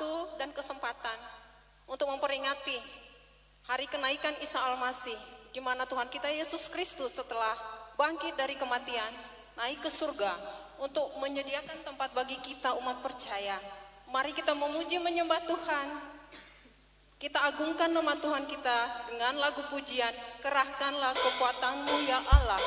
waktu dan kesempatan untuk memperingati hari kenaikan Isa Al-Masih, di mana Tuhan kita Yesus Kristus setelah bangkit dari kematian, naik ke surga untuk menyediakan tempat bagi kita umat percaya. Mari kita memuji menyembah Tuhan. Kita agungkan nama Tuhan kita dengan lagu pujian, Kerahkanlah Kekuatan-Mu ya Allah.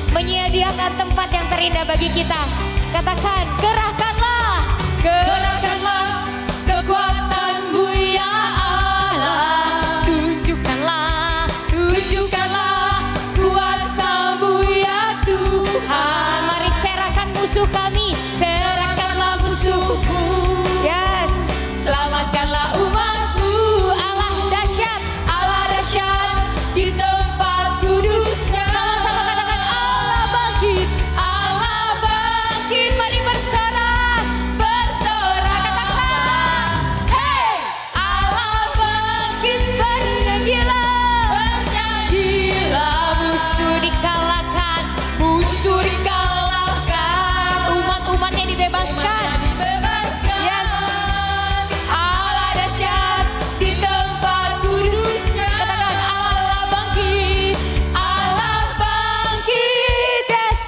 Menyediakan tempat yang terindah bagi kita. Katakan, kerahkanlah, kerahkanlah kekuatan-Mu ya Allah. Tunjukkanlah, tunjukkanlah kuasa-Mu ya Tuhan. Mari serahkan musuh kami, serahkanlah musuh-Mu. Yes, selamatkanlah umat-Mu. Allah dahsyat di tempat kudus-Nya. Allah bangkit, mari bersorak, bersorak, katakan, hey, Allah bangkit, bernyanyilah, bernyanyilah, musuh dikalahkan, umat-umatnya dibebaskan, yes, Allah dahsyat di tempat kudus-Nya. Katakan, Allah bangkit, yes.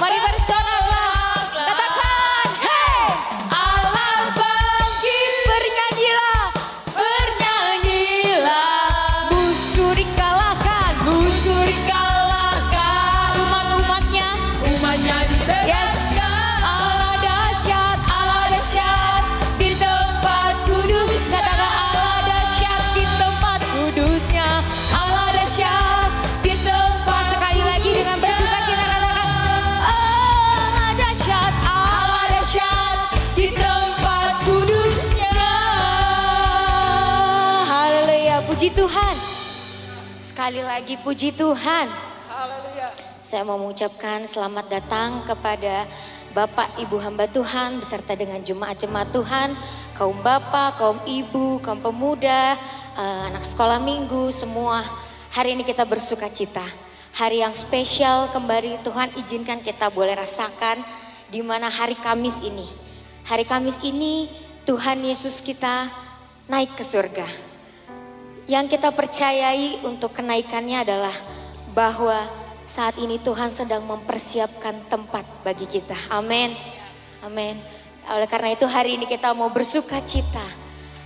Mari bersoraklah, katakan, hey, Allah bangkit, bernyanyilah, bernyanyilah, musuh dikalahkan, umat-umatnya dibebaskan. Allah dahsyat di tempat kudus. Katakan, Allah dahsyat di tempat kudus-Nya. Allah dahsyat di tempat, sekali lagi dengan bersuka cita, katakan, Allah dahsyat di tempat kudus-Nya. Haleluya, puji Tuhan. Sekali lagi puji Tuhan. Haleluya. Saya mau mengucapkan selamat datang kepada Bapak Ibu hamba Tuhan beserta dengan jemaat-jemaat Tuhan, kaum bapak, kaum ibu, kaum pemuda, anak sekolah minggu, semua. Hari ini kita bersuka cita. Hari yang spesial kembali Tuhan izinkan kita boleh rasakan di mana hari Kamis ini. Hari Kamis ini Tuhan Yesus kita naik ke surga. Yang kita percayai untuk kenaikannya adalah bahwa saat ini Tuhan sedang mempersiapkan tempat bagi kita. Amin. Amin. Oleh karena itu hari ini kita mau bersuka cita.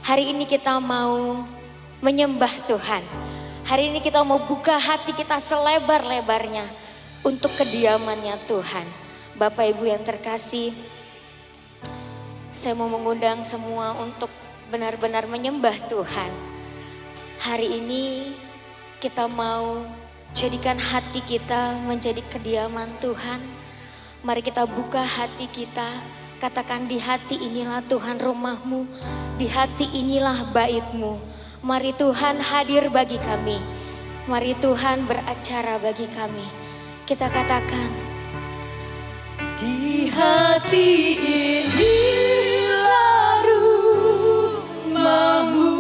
Hari ini kita mau menyembah Tuhan. Hari ini kita mau buka hati kita selebar-lebarnya untuk kediamannya Tuhan. Bapak Ibu yang terkasih, saya mau mengundang semua untuk benar-benar menyembah Tuhan. Hari ini kita mau jadikan hati kita menjadi kediaman Tuhan. Mari kita buka hati kita, katakan di hati inilah Tuhan rumahmu, di hati inilah bait-Mu. Mari Tuhan hadir bagi kami. Mari Tuhan beracara bagi kami. Kita katakan, di hati inilah rumahmu,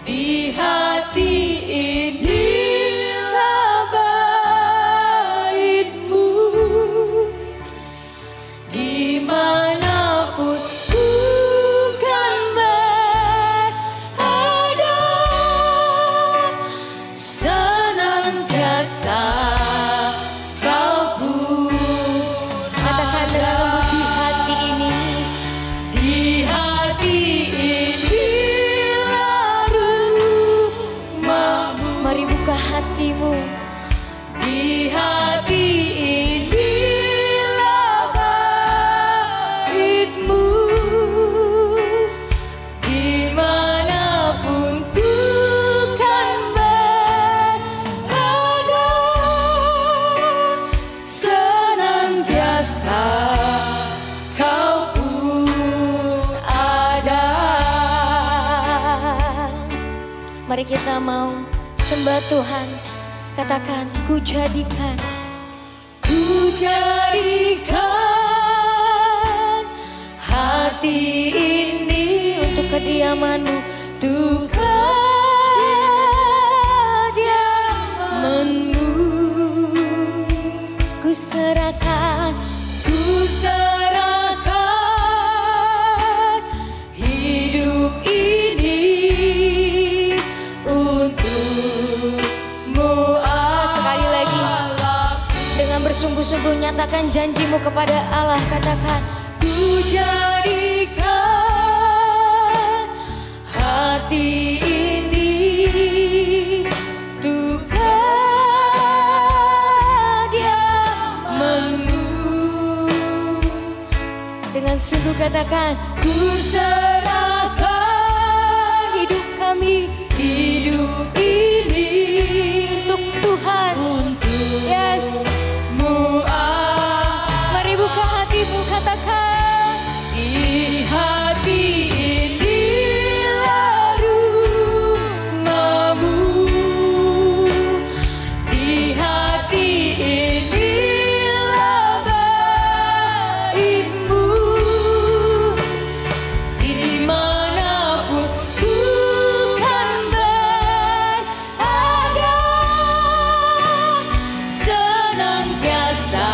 di hati inilah bait-Mu, dimanapun hatimu, di hati inilah bait-Mu, dimanapun Tuhan berada, senantiasa Kau pun ada. Mari kita mau sembah Tuhan, katakan ku jadikan hati ini untuk kediaman-Mu, untuk kediaman-Mu. Ku serahkan hidup ini untuk-Mu. Sekali lagi dengan bersungguh-sungguh nyatakan janji-Mu kepada Allah, katakan ku jadikan hati ini untuk kediaman-Mu. Dengan sungguh katakan ku serahkan hidup kami, hidup ini untuk Tuhan, untuk yes. Mari buka hatimu, katakan di hati inilah rumah-Mu, di hati inilah bait-Mu, dimanapun Tuhan berada, senantiasa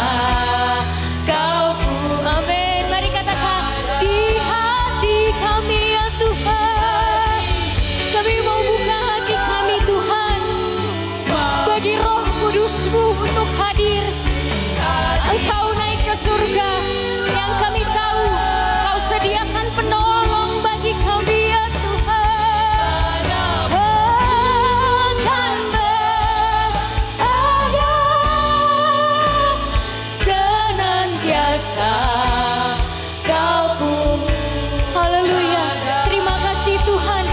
Kau pun. Amin. Mari katakan di hati kami ya Tuhan. Kami mau buka hati kami Tuhan, bagi Roh Kudus-Mu untuk hadir. Engkau naik ke surga, yang kami tahu Kau sediakan penolong bagi kami ya Tuhan. Akan berada senantiasa Kau pun. Haleluya. Terima kasih Tuhan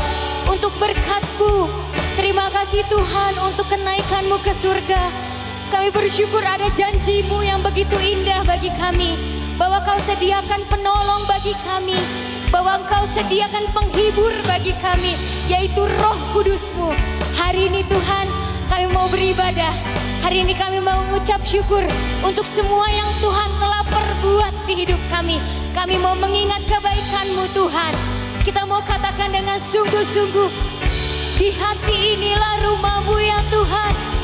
untuk berkat-Mu. Terima kasih Tuhan untuk kenaikan-Mu ke surga. Kami bersyukur ada janji-Mu yang begitu indah bagi kami, bahwa Kau sediakan penolong bagi kami, bahwa Engkau sediakan penghibur bagi kami, yaitu Roh Kudus-Mu. Hari ini Tuhan kami mau beribadah. Hari ini kami mau mengucap syukur untuk semua yang Tuhan telah perbuat di hidup kami. Kami mau mengingat kebaikan-Mu Tuhan. Kita mau katakan dengan sungguh-sungguh, di hati inilah rumah-Mu ya Tuhan.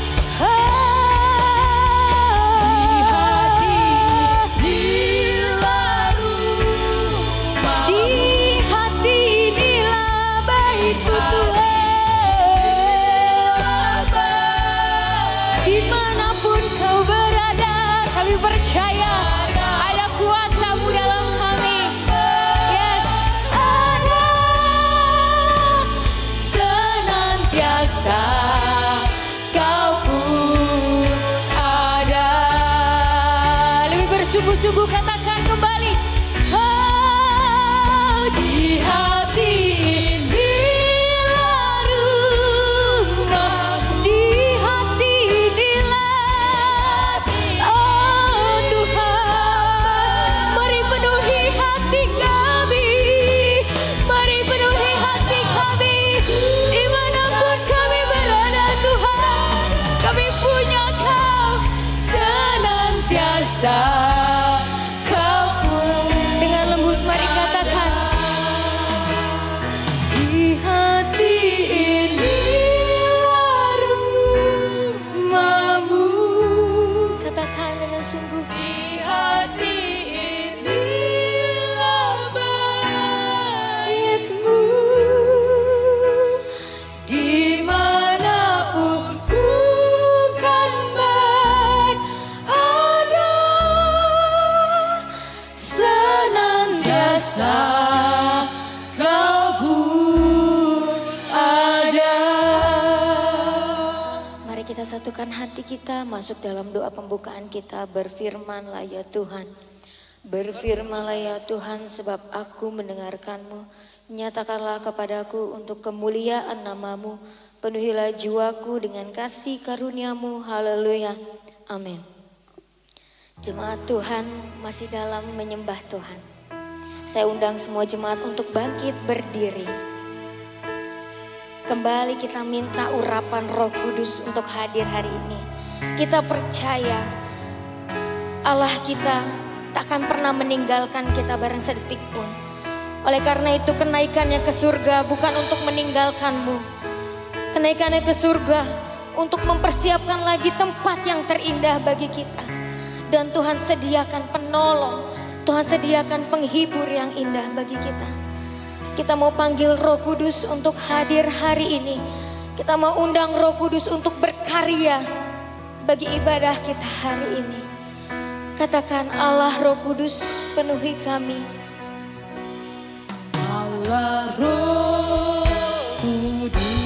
Dimanapun kau berada, kami percaya ada kuasa-Mu dalam kami. Yes, ada senantiasa Kau pun ada. Lebih bersungguh-sungguh katakan kembali. Oh, di hati ini Kau pun. Dengan lembut mari katakan, di hati inilah rumah-Mu. Katakan dengan sungguh, di hati inilah bait-Mu. Dimanapun ku kan senantiasa Kau pun ada. Mari kita satukan hati kita, masuk dalam doa pembukaan kita. Berfirmanlah ya Tuhan, berfirmanlah ya Tuhan, sebab aku mendengarkan-Mu. Nyatakanlah kepadaku untuk kemuliaan nama-Mu. Penuhilah jiwaku dengan kasih karunia-Mu. Haleluya, amin. Jemaat Tuhan masih dalam menyembah Tuhan. Saya undang semua jemaat untuk bangkit berdiri. Kembali kita minta urapan Roh Kudus untuk hadir hari ini. Kita percaya Allah kita tak akan pernah meninggalkan kita barang sedetik pun. Oleh karena itu kenaikannya ke surga bukan untuk meninggalkan-Mu. Kenaikannya ke surga untuk mempersiapkan lagi tempat yang terindah bagi kita. Dan Tuhan sediakan penolong, Tuhan sediakan penghibur yang indah bagi kita. Kita mau panggil Roh Kudus untuk hadir hari ini. Kita mau undang Roh Kudus untuk berkarya bagi ibadah kita hari ini. Katakan, Allah Roh Kudus penuhi kami. Allah Roh Kudus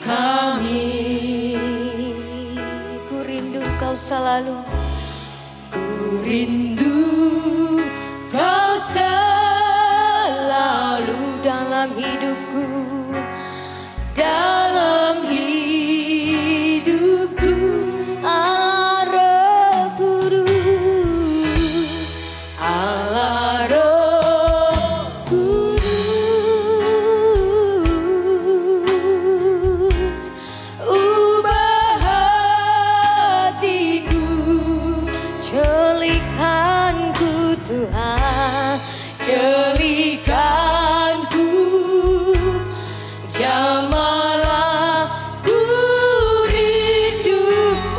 kami. Ku rindu Kau selalu, ku rindu Kau selalu dalam hidupku, dalam hidupku. Allah Kudus, Allah Roh Kudus, ubah hatiku, celikanku Tuhan, celikanku, jamalah ku rindu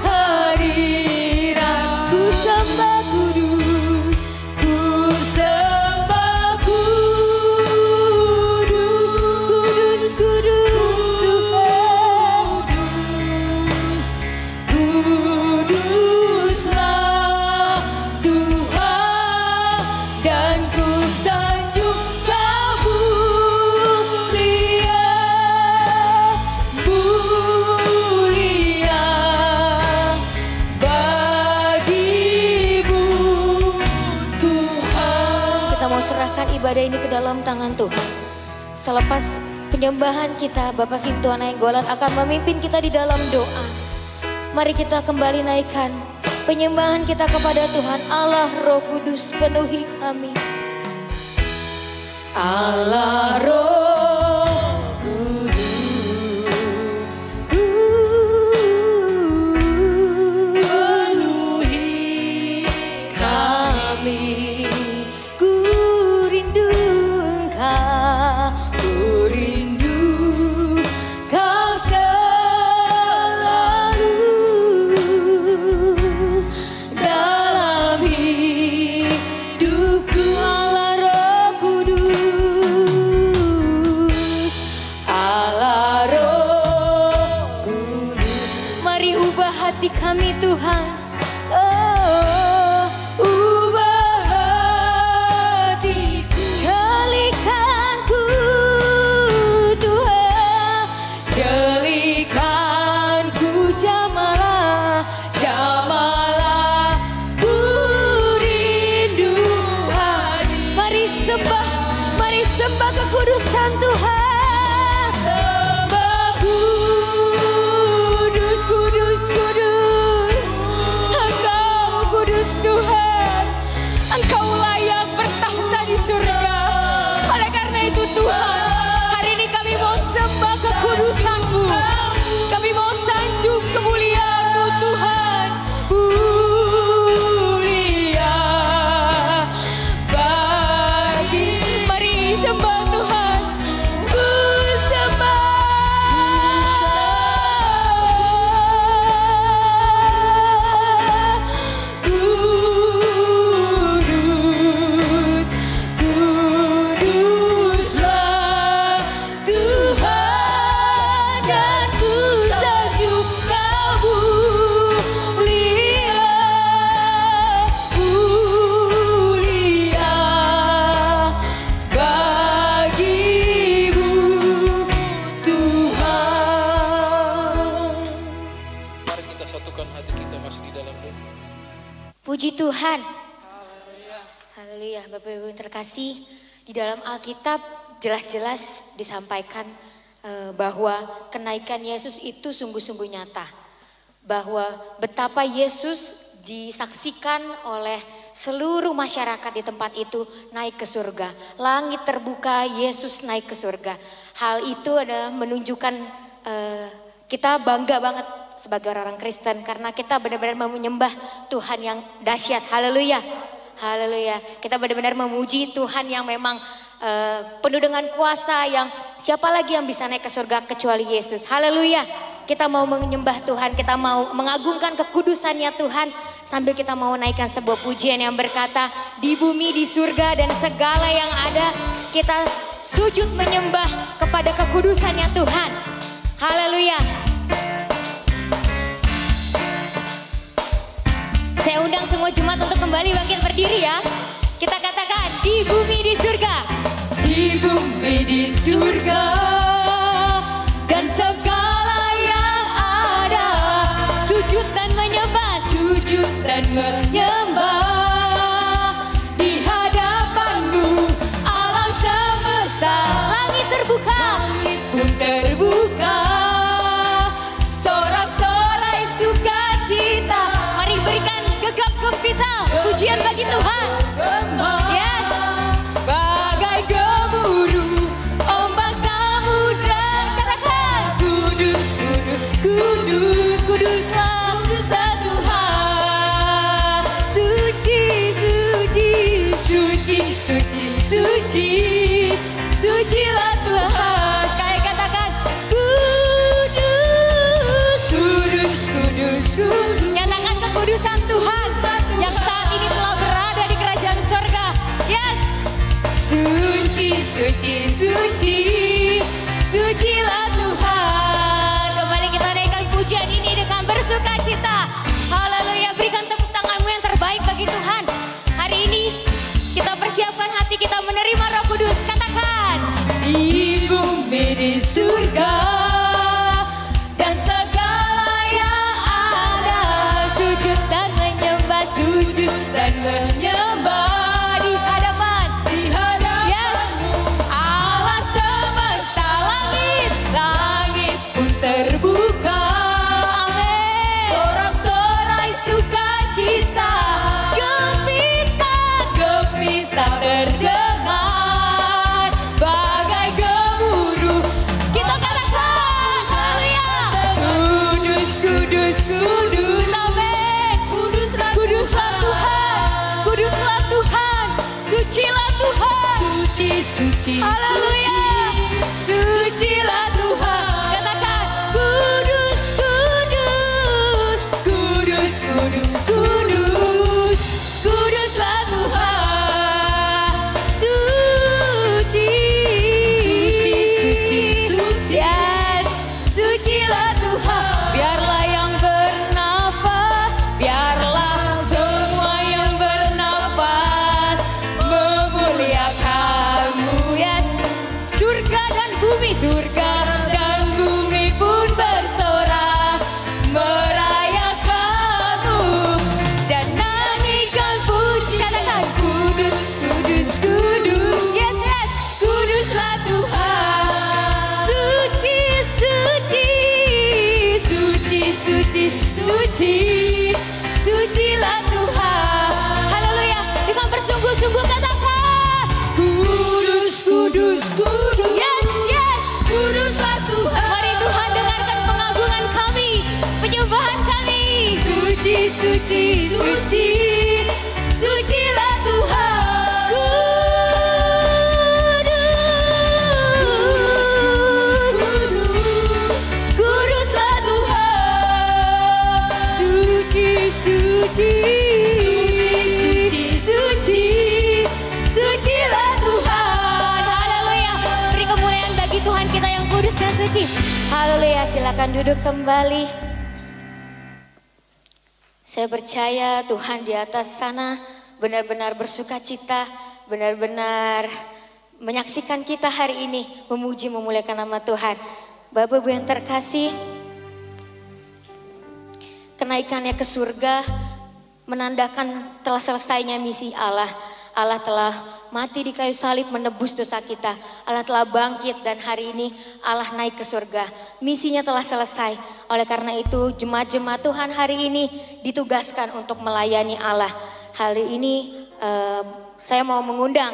hadirat-Ku. Sembah kudus, ku sembah kudus, kudus, kuduslah Tuhan, dan ku sanjung Kau mulia, mulia bagi-Mu Tuhan. Kita mau serahkan ibadah ini ke dalam tangan Tuhan. Selepas penyembahan kita, Bapak Sintua Nainggolan akan memimpin kita di dalam doa. Mari kita kembali naikkan penyembahan kita kepada Tuhan. Allah Roh Kudus penuhi kami. Allah Roh Kudus penuhi kami. Ku rindu Engkau. kami Tuhan. Oh, ubah hatiku, jalikanku Tuhan, jalikanku jamalah, jamalah ku rindu hadir. Mari sembah kekudusan Tuhan. Sembah kudus, kudus, kudus. Engkau kudus Tuhan. Engkau layak bertahta di surga. Oleh karena itu Tuhan, hari ini kami mau sembah kekudusan-Mu. Kami mau sanjung kemuliaan-Mu Tuhan. Mulia bagi, mari sembah Tuhan. Ku sembah. Kudus, kuduslah Tuhan, dan ku sanjung Kau mulia, mulia bagi-Mu Tuhan. Mari kita satukan hati kita masih di dalam doa. Puji Tuhan. Haleluya. Bapak Ibu yang terkasih, di dalam Alkitab jelas-jelas disampaikan bahwa kenaikan Yesus itu sungguh-sungguh nyata. Bahwa betapa Yesus disaksikan oleh seluruh masyarakat di tempat itu naik ke surga. Langit terbuka, Yesus naik ke surga. Hal itu adalah menunjukkan kita bangga banget sebagai orang Kristen karena kita benar-benar menyembah Tuhan yang dahsyat. Haleluya. Haleluya. Kita benar-benar memuji Tuhan yang memang penuh dengan kuasa, yang siapa lagi yang bisa naik ke surga kecuali Yesus. Haleluya. Kita mau menyembah Tuhan, kita mau mengagungkan kekudusannya Tuhan, sambil kita mau naikkan sebuah pujian yang berkata, di bumi, di surga, dan segala yang ada, kita sujud menyembah kepada kekudusannya Tuhan. Haleluya. Saya undang semua jemaat untuk kembali bangkit berdiri ya. Kita katakan, di bumi, di surga. Di bumi, di surga, dan segala yang ada, sujud dan menyembah, sujud dan menyembah di hadapan-Mu, alam semesta. Langit terbuka, langit pun terbuka, sorak-sorai sukacita. Mari berikan gegap gempita pujian bagi Tuhan. Yes. Bagai gemuruh ombak samudra, katakan, kudus, kudus, kudus, kuduslah, kuduslah Tuhan. Suci, suci, suci, suci, suci, sucilah Tuhan. Kaya katakan, kudus, kudus, kudus, kudus. Nyatakan kekudusan Tuhan yang saat ini telah berada di kerajaan surga. Yes. Suci, suci, suci, sucilah Tuhan. Kembali kita naikkan pujian ini dengan bersuka cita. Haleluya. Berikan tepuk tanganmu yang terbaik bagi Tuhan. Hari ini kita persiapkan hati kita menerima Roh Kudus. Katakan, di bumi, di surga, dan segala yang ada, sujud dan menyembah, sujud dan menyembah di hadapan, yes, Allah semesta. surga dan bumi pun bersorak merayakanmu dan nyanyikan puji. Katakan kudus, kudus, kudus. Yes, yes. Kuduslah Tuhan. Suci, suci, suci, suci, suci. Sucilah Tuhan. Haleluya. Dengan bersungguh-sungguh katakan kudus, kudus, kudus. Yes, yes. Kuduslah Tuhan. Mari Tuhan dengarkan pengagungan kami, penyembahan kami. Suci, suci, suci. Sucilah Tuhan. Kudus, kuduslah Tuhan. Suci, suci, suci, suci, sucilah Tuhan. Haleluya. Beri kemuliaan bagi Tuhan kita yang kudus dan suci. Haleluya. Silakan duduk kembali. Saya percaya Tuhan di atas sana benar-benar bersuka cita, benar-benar menyaksikan kita hari ini memuji memuliakan nama Tuhan. Bapak Ibu yang terkasih, kenaikannya ke surga menandakan telah selesainya misi Allah. Allah telah mati di kayu salib menebus dosa kita. Allah telah bangkit dan hari ini Allah naik ke surga. Misinya telah selesai. Oleh karena itu jemaat-jemaat Tuhan hari ini ditugaskan untuk melayani Allah. Hari ini saya mau mengundang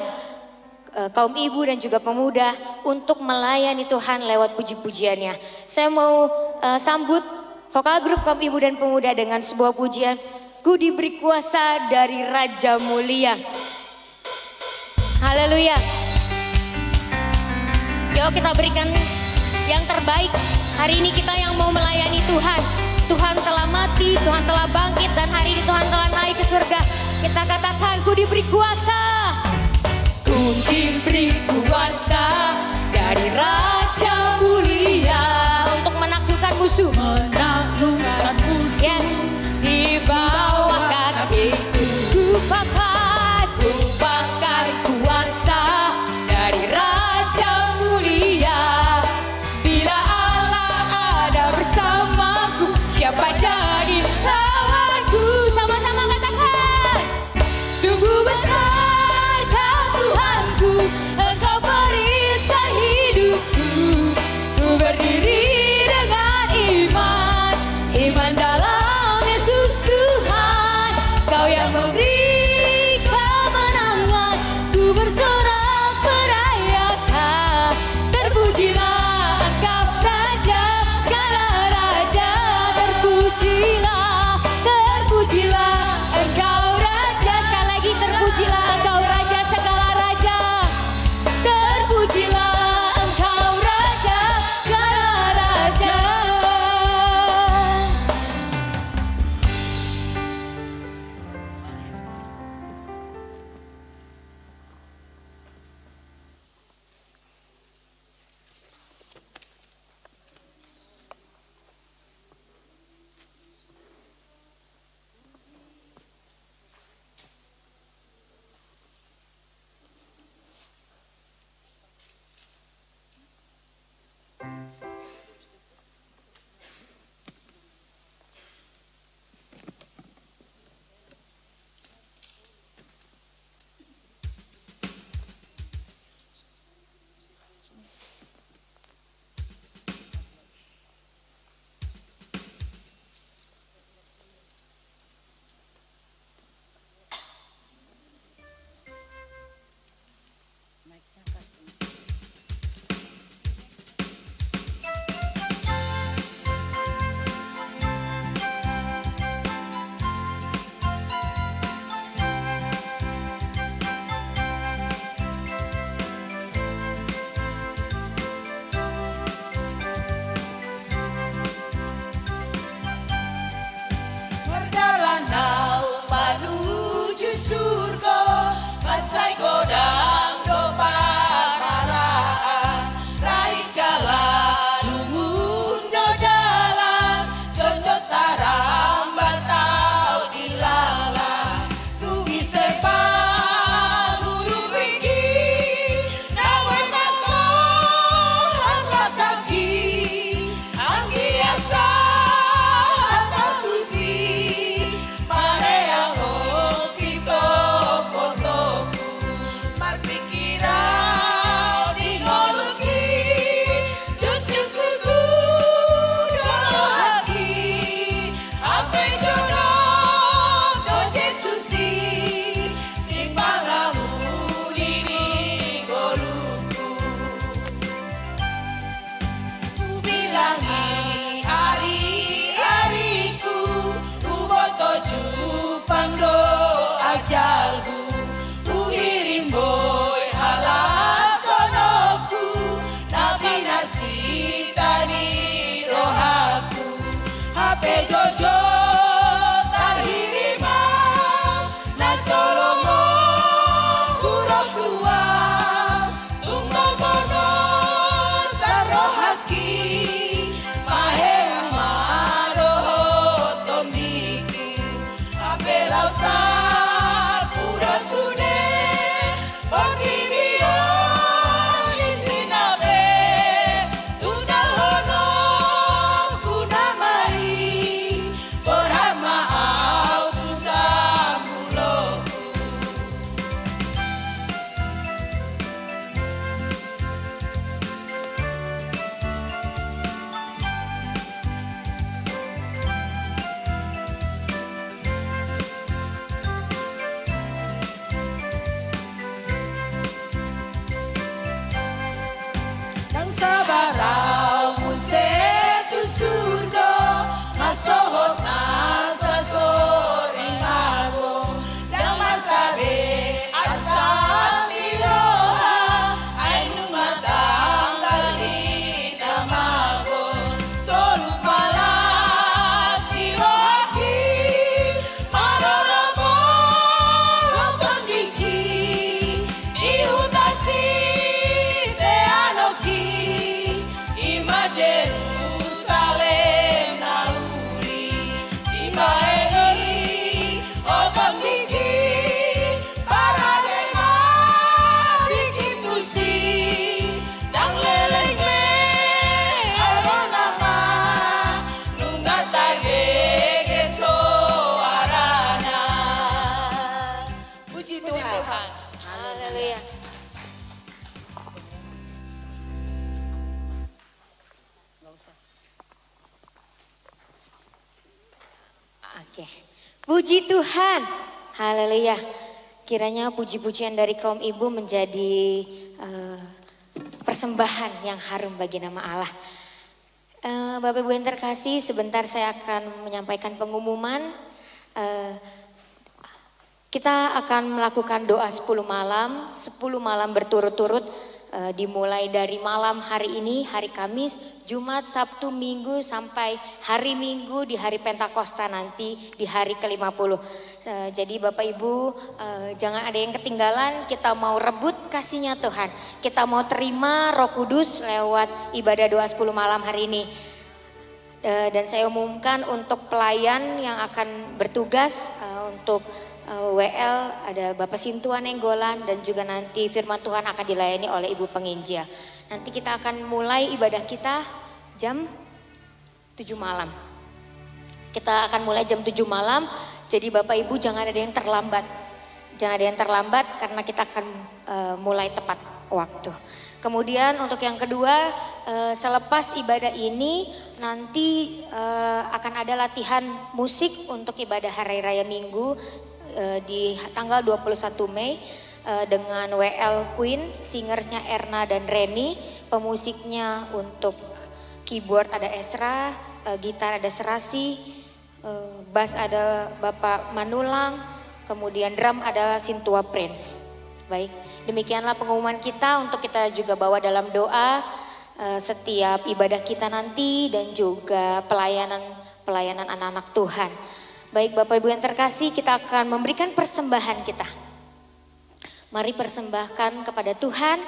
kaum ibu dan juga pemuda untuk melayani Tuhan lewat puji-pujiannya. Saya mau sambut vokal grup kaum ibu dan pemuda dengan sebuah pujian, Ku diberi kuasa dari Raja Mulia. Haleluya. Yuk kita berikan yang terbaik. Hari ini kita yang mau melayani Tuhan. Tuhan telah mati, Tuhan telah bangkit dan hari ini Tuhan telah naik ke surga. Kita katakan ku diberi kuasa. Ku diberi kuasa dari Raja Mulia untuk menaklukkan musuh. Menaklukkan musuh. Yes. Di bawah kakiku ku pakai kuasa dari Raja Mulia. Bila Allah ada bersamaku, siapa jadi lawanku? Sama-sama katakan, sungguh besar Kau Tuhanku, Engkau perisai hidupku. Ku berdiri dengan iman, iman dalam Yesus Tuhan. Kau yang memberi kemenangan, ku bersorak merayakan. Terpujilah Engkau Raja, segala raja. Terpujilah, terpujilah Engkau Raja. Sekali lagi terpujilah Engkau Raja, segala raja. Terpujilah Engkau Raja, segala raja. sabarau setu surdo masohot nasa soreng ago dan masabe asal iroha ainu matanggal di namago solu palas diroki maroramo loton diki diutasi teanoki ima Jerusalem nauri dimaeni otom diki paradema dikitusi dang leleng me aronama nungatage gesoarana. Puji Tuhan. Haleluya. Oke. Puji Tuhan. Haleluya. Kiranya puji-pujian dari kaum ibu menjadi persembahan yang harum bagi nama Allah. Bapak Ibu yang terkasih, sebentar saya akan menyampaikan pengumuman. Kita akan melakukan doa 10 malam berturut-turut, dimulai dari malam hari ini, hari Kamis, Jumat, Sabtu, Minggu, sampai hari Minggu di hari Pentakosta nanti di hari ke-50. Jadi Bapak Ibu jangan ada yang ketinggalan, kita mau rebut kasihnya Tuhan. Kita mau terima Roh Kudus lewat ibadah doa 10 malam hari ini. Dan saya umumkan untuk pelayan yang akan bertugas untuk WL ada Bapak Sintuan Nenggolan dan juga nanti firman Tuhan akan dilayani oleh Ibu Penginjil. Nanti kita akan mulai ibadah kita jam 7 malam. Kita akan mulai jam 7 malam, jadi Bapak Ibu jangan ada yang terlambat. Jangan ada yang terlambat karena kita akan mulai tepat waktu. Kemudian untuk yang kedua, selepas ibadah ini nanti akan ada latihan musik untuk ibadah Hari Raya Minggu di tanggal 21 Mei dengan WL Queen, singersnya Erna dan Reni, pemusiknya untuk keyboard ada Esra, gitar ada Serasi, bass ada Bapak Manulang, kemudian drum ada Sintua Prince. Baik, demikianlah pengumuman kita untuk kita juga bawa dalam doa setiap ibadah kita nanti dan juga pelayanan anak-anak Tuhan. Baik Bapak Ibu yang terkasih, kita akan memberikan persembahan kita. Mari persembahkan kepada Tuhan,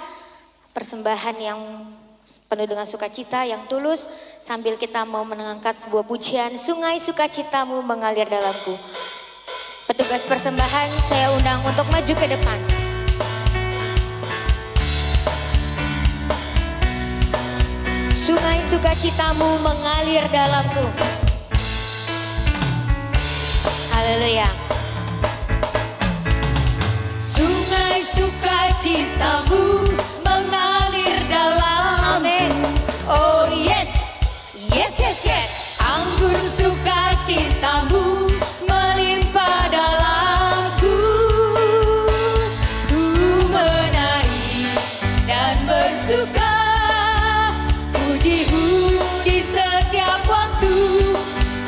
persembahan yang penuh dengan sukacita, yang tulus, sambil kita mau mengangkat sebuah pujian, sungai sukacitamu mengalir dalamku. Petugas persembahan saya undang untuk maju ke depan. Sungai sukacitamu mengalir dalamku. Haleluya. Sungai sukacitamu mengalir dalam. Amin. Oh yes, yes, yes, yes. Anggur sukacitamu melimpah dalamku. Ku menari dan bersuka, pujimu di setiap waktu,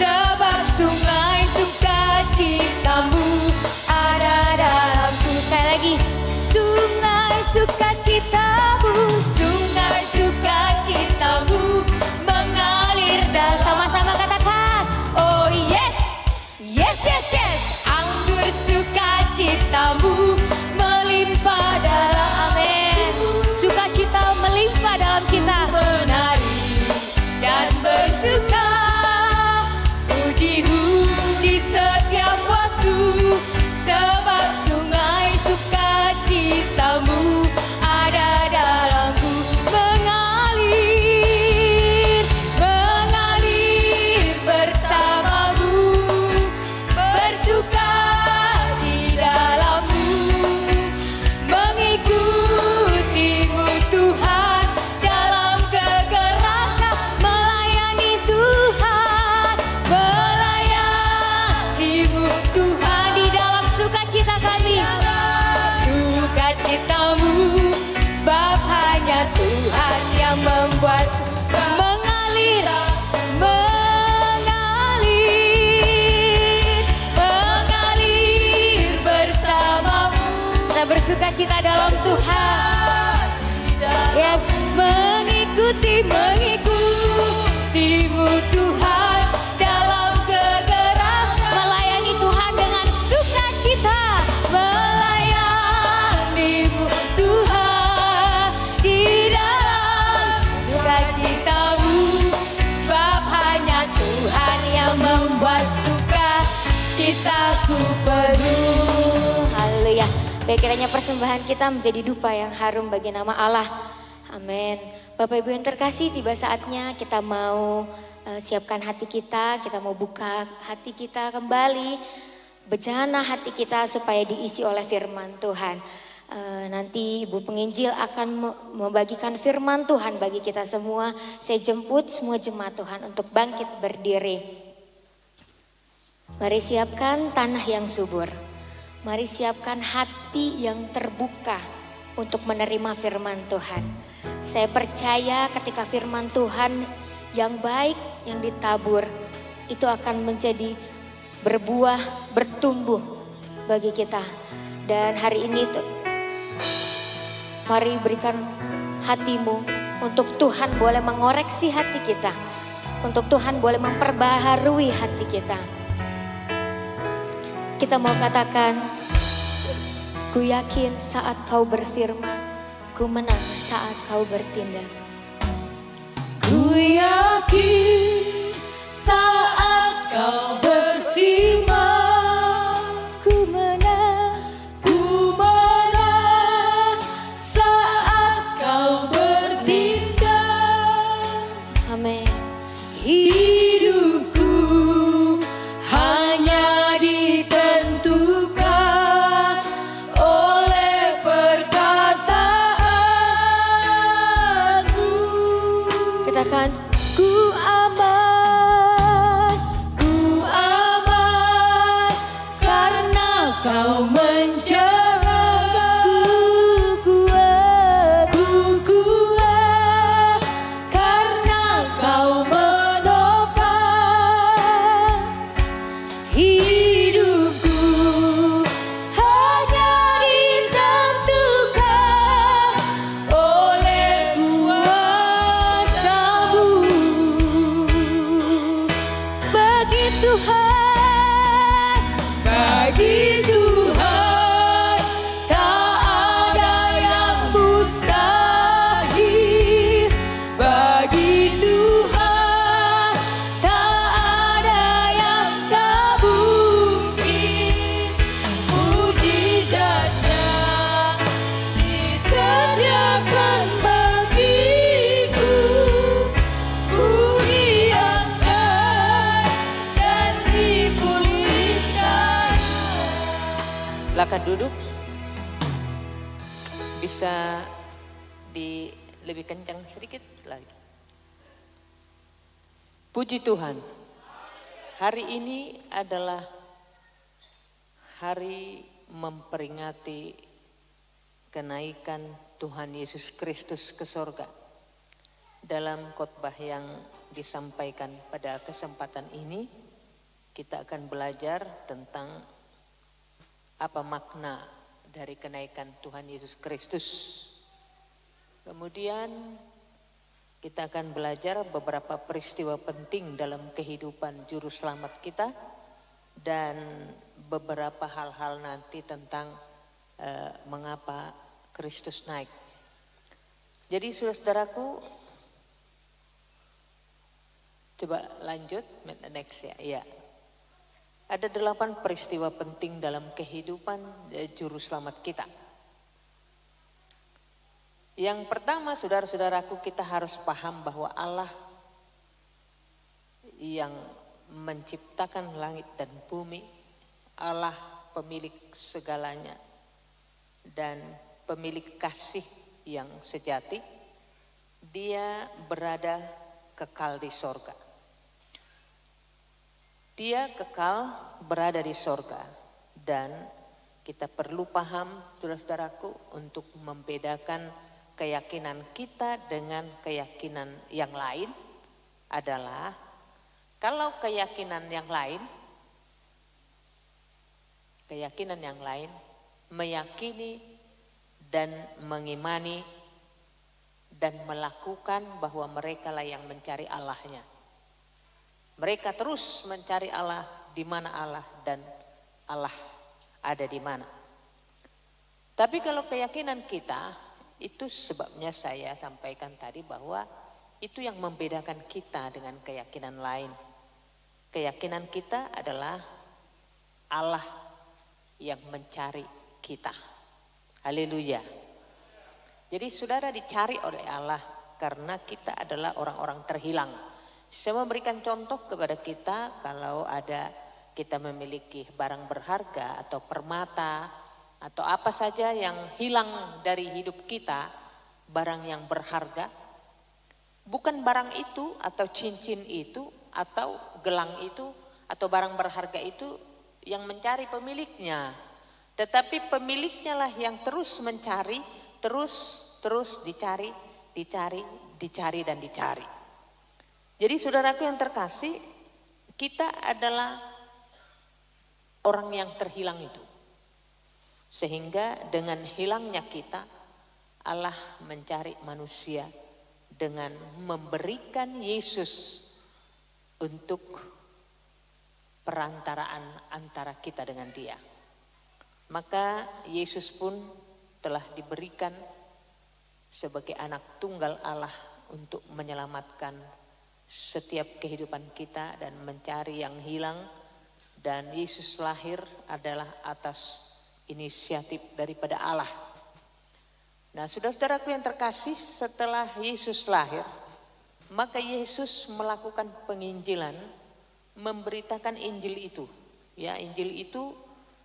sebab sungai sukacitamu ada dalamku. Sekali lagi. Sungai sukacitamu, Sungai sukacitamu mengalir dalam. sama-sama katakan. Oh yes, yes, yes, yes. Anggur sukacitamu melimpah dalam. Amin. Sukacita melimpah dalam kita. Menari membuat mengalir, mengalir, mengalir bersamamu. Kita bersuka cita dalam Tuhan. Yes, mengikutimu Tuhan dalam kegerasan, melayani Tuhan dengan sukacita, melayanimu Tuhan di dalam sukacitamu, sebab hanya Tuhan yang membuat sukacitaku penuh. Haleluya. Biar kiranya persembahan kita menjadi dupa yang harum bagi nama Allah. Amin. Bapak Ibu yang terkasih, tiba saatnya kita mau siapkan hati kita mau buka hati kita kembali, bejana hati kita supaya diisi oleh firman Tuhan. Nanti Ibu Penginjil akan membagikan firman Tuhan bagi kita semua. Saya jemput semua jemaat Tuhan untuk bangkit berdiri. Mari siapkan tanah yang subur. Mari siapkan hati yang terbuka untuk menerima firman Tuhan. Saya percaya ketika firman Tuhan yang baik yang ditabur itu akan menjadi berbuah, bertumbuh bagi kita. Dan hari ini mari berikan hatimu untuk Tuhan boleh mengoreksi hati kita. Untuk Tuhan boleh memperbaharui hati kita. Kita mau katakan, ku yakin saat kau berfirman, ku menang saat kau bertindak. Ku yakin saat kau berfirman, Ku menang saat kau bertindak. Amin. Hidupku hanya ditentukan oleh perkataanmu. Katakan, Ku aman karena kau menjagaku. Ku kuat karena kau menopang hidupku. Hanya ditentukan oleh kuasa-Mu. Bagi Tuhan tak ada yang mustahil. Bagi Tuhan tak ada yang tak mungkin. Mujizatnya disediakan bagiku. Ku diangkat dan dipulihkan. Silakan duduk. Bisa lebih kencang sedikit lagi. Puji Tuhan. Hari ini adalah hari memperingati kenaikan Tuhan Yesus Kristus ke sorga. Dalam khotbah yang disampaikan pada kesempatan ini, kita akan belajar tentang apa makna dari kenaikan Tuhan Yesus Kristus. Kemudian kita akan belajar beberapa peristiwa penting dalam kehidupan juru selamat kita dan beberapa hal-hal nanti tentang mengapa Kristus naik. Jadi saudaraku, coba lanjut next ya. Iya. Ada 8 peristiwa penting dalam kehidupan juru selamat kita. Yang pertama, saudara-saudaraku, kita harus paham bahwa Allah yang menciptakan langit dan bumi, Allah pemilik segalanya dan pemilik kasih yang sejati, Dia berada kekal di sorga. Dia kekal berada di sorga dan kita perlu paham, saudara-saudaraku, untuk membedakan keyakinan kita dengan keyakinan yang lain adalah kalau keyakinan yang lain meyakini dan mengimani dan melakukan bahwa mereka lah yang mencari Allahnya. Mereka terus mencari Allah, di mana Allah dan Allah ada di mana. Tapi kalau keyakinan kita, itu sebabnya saya sampaikan tadi bahwa itu yang membedakan kita dengan keyakinan lain. Keyakinan kita adalah Allah yang mencari kita. Haleluya. Jadi saudara dicari oleh Allah karena kita adalah orang-orang terhilang. Saya memberikan contoh kepada kita kalau ada kita memiliki barang berharga atau permata atau apa saja yang hilang dari hidup kita, barang yang berharga, bukan barang itu atau cincin itu atau gelang itu atau barang berharga itu yang mencari pemiliknya, tetapi pemiliknya lah yang terus mencari, terus dicari dan dicari. Jadi saudaraku yang terkasih, kita adalah orang yang terhilang itu. Sehingga dengan hilangnya kita, Allah mencari manusia dengan memberikan Yesus untuk perantaraan antara kita dengan Dia. Maka Yesus pun telah diberikan sebagai anak tunggal Allah untuk menyelamatkan setiap kehidupan kita dan mencari yang hilang. Dan Yesus lahir adalah atas inisiatif daripada Allah. Nah, saudara-saudaraku yang terkasih, setelah Yesus lahir, maka Yesus melakukan penginjilan, memberitakan Injil itu. Ya, Injil itu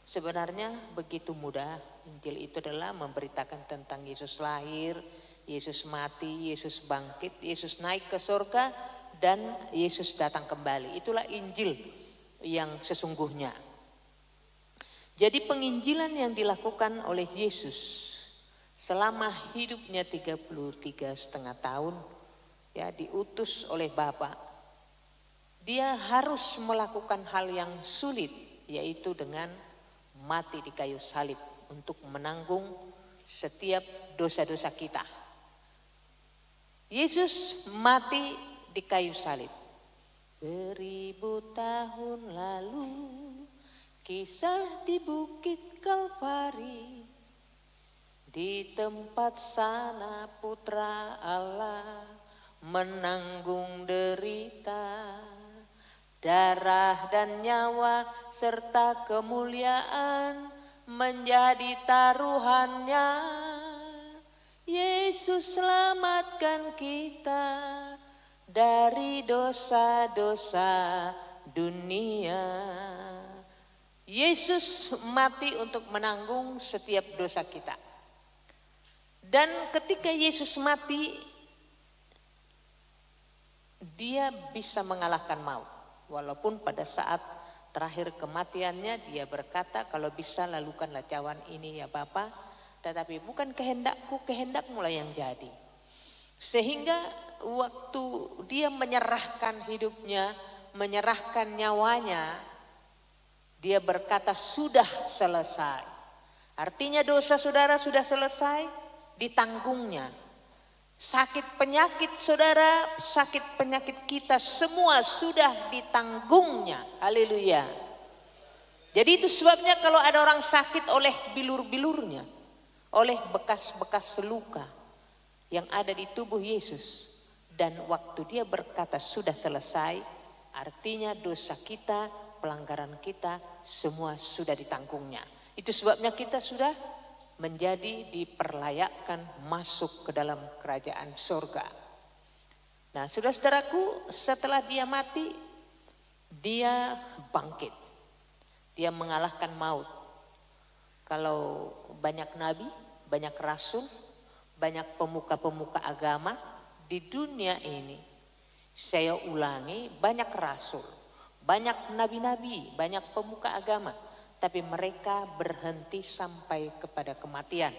sebenarnya begitu mudah. Injil itu adalah memberitakan tentang Yesus lahir, Yesus mati, Yesus bangkit, Yesus naik ke surga, dan Yesus datang kembali. Itulah Injil yang sesungguhnya. Jadi penginjilan yang dilakukan oleh Yesus selama hidupnya 33,5 tahun, ya, diutus oleh Bapa. Dia harus melakukan hal yang sulit, yaitu dengan mati di kayu salib untuk menanggung setiap dosa-dosa kita. Yesus mati di kayu salib. Beribu tahun lalu, kisah di Bukit Kalvari, di tempat sana Putra Allah menanggung derita, darah dan nyawa serta kemuliaan menjadi taruhannya. Yesus selamatkan kita dari dosa-dosa dunia. Yesus mati untuk menanggung setiap dosa kita. Dan ketika Yesus mati, Dia bisa mengalahkan maut. Walaupun pada saat terakhir kematiannya dia berkata, kalau bisa lalukanlah cawan ini ya Bapa, tetapi bukan kehendakku, kehendakmu lah yang jadi. Sehingga waktu dia menyerahkan hidupnya, menyerahkan nyawanya, dia berkata sudah selesai. Artinya dosa saudara sudah selesai, ditanggungnya. Sakit penyakit saudara, sakit penyakit kita semua sudah ditanggungnya. Haleluya. Jadi itu sebabnya kalau ada orang sakit oleh bilur-bilurnya, oleh bekas-bekas luka yang ada di tubuh Yesus, dan waktu dia berkata sudah selesai, artinya dosa kita, pelanggaran kita semua sudah ditanggungnya. Itu sebabnya kita sudah menjadi diperlayakkan masuk ke dalam kerajaan surga. Nah, saudara-saudaraku, setelah dia mati, dia bangkit. Dia mengalahkan maut. Kalau banyak nabi, banyak rasul, banyak pemuka-pemuka agama di dunia ini, saya ulangi, banyak rasul, banyak nabi-nabi, banyak pemuka agama, tapi mereka berhenti sampai kepada kematian.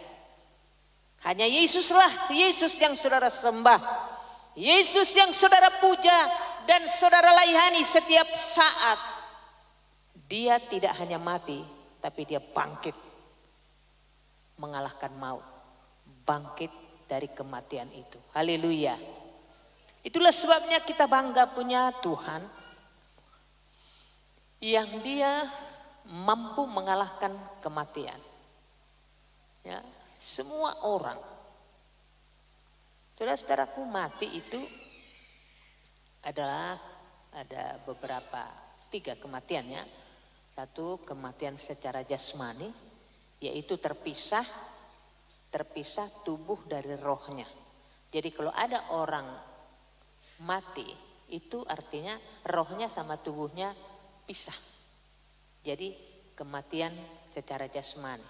Hanya Yesuslah, Yesus yang saudara sembah, Yesus yang saudara puja dan saudara layani setiap saat. Dia tidak hanya mati, tapi dia bangkit, mengalahkan maut, bangkit dari kematian itu. Haleluya. Itulah sebabnya kita bangga punya Tuhan yang dia mampu mengalahkan kematian. Ya, semua orang, saudara-saudaraku, mati itu adalah ada beberapa 3 kematiannya. Satu, kematian secara jasmani, yaitu terpisah tubuh dari rohnya. Jadi kalau ada orang mati, itu artinya rohnya sama tubuhnya pisah. Jadi kematian secara jasmani.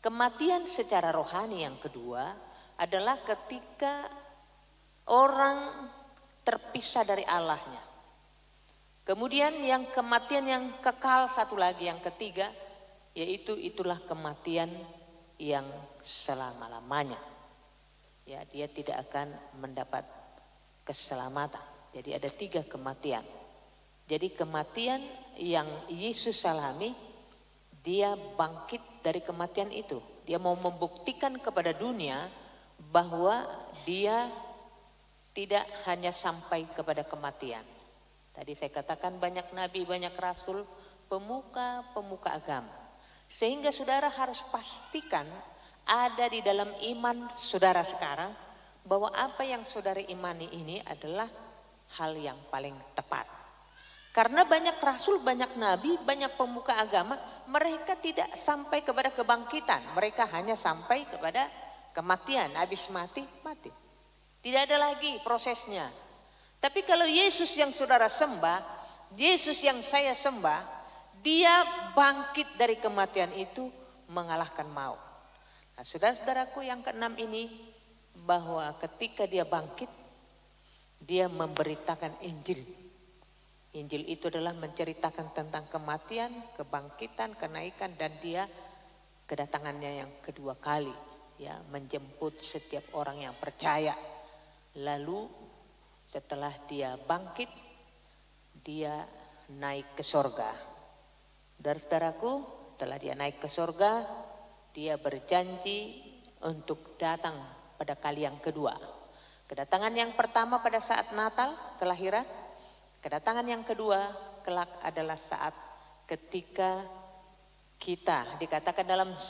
Kematian secara rohani yang kedua adalah ketika orang terpisah dari Allahnya. Kemudian yang kematian yang kekal satu lagi, yang ketiga, yaitu itulah kematian yang selama-lamanya. Ya, dia tidak akan mendapat keselamatan. Jadi ada 3 kematian. Jadi kematian yang Yesus alami, dia bangkit dari kematian itu. Dia mau membuktikan kepada dunia bahwa dia tidak hanya sampai kepada kematian. Tadi saya katakan banyak nabi, banyak rasul, pemuka agama. Sehingga saudara harus pastikan ada di dalam iman saudara sekarang bahwa apa yang saudara imani ini adalah hal yang paling tepat. Karena banyak rasul, banyak nabi, banyak pemuka agama, mereka tidak sampai kepada kebangkitan. Mereka hanya sampai kepada kematian. Habis mati, mati. Tidak ada lagi prosesnya. Tapi kalau Yesus yang saudara sembah, Yesus yang saya sembah, dia bangkit dari kematian itu, mengalahkan maut. Nah, saudara-saudaraku, yang keenam ini, bahwa ketika dia bangkit, dia memberitakan Injil. Injil itu adalah menceritakan tentang kematian, kebangkitan, kenaikan, dan dia kedatangannya yang kedua kali, ya, menjemput setiap orang yang percaya. Lalu setelah dia bangkit, dia naik ke sorga. Saudara-saudaraku, setelah dia naik ke sorga, dia berjanji untuk datang pada kali yang kedua. Kedatangan yang pertama pada saat Natal, kelahiran. Kedatangan yang kedua kelak adalah saat ketika kita, dikatakan dalam 1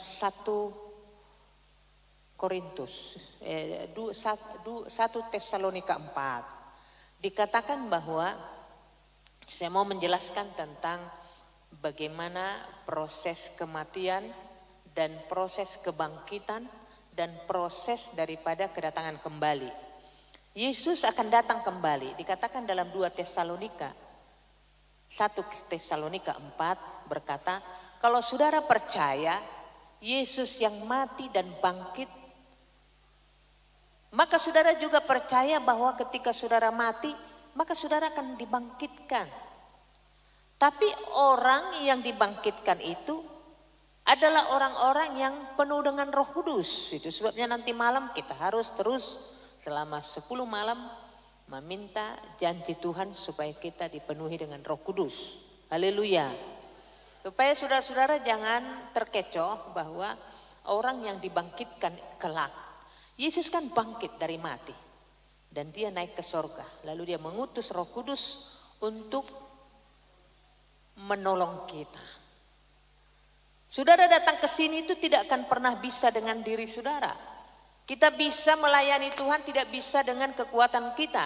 Tesalonika 4. Dikatakan bahwa, saya mau menjelaskan tentang bagaimana proses kematian dan proses kebangkitan dan proses daripada kedatangan kembali. Yesus akan datang kembali. Dikatakan dalam 2 Tesalonika 4 berkata, kalau saudara percaya Yesus yang mati dan bangkit, maka saudara juga percaya bahwa ketika saudara mati, maka saudara akan dibangkitkan. Tapi orang yang dibangkitkan itu adalah orang-orang yang penuh dengan Roh Kudus. Itu sebabnya nanti malam kita harus terus selama 10 malam meminta janji Tuhan supaya kita dipenuhi dengan Roh Kudus. Haleluya. Supaya saudara-saudara jangan terkecoh bahwa orang yang dibangkitkan kelak. Yesus kan bangkit dari mati dan dia naik ke sorga. Lalu dia mengutus Roh Kudus untuk menolong kita. Saudara datang ke sini itu tidak akan pernah bisa dengan diri saudara. Kita bisa melayani Tuhan tidak bisa dengan kekuatan kita.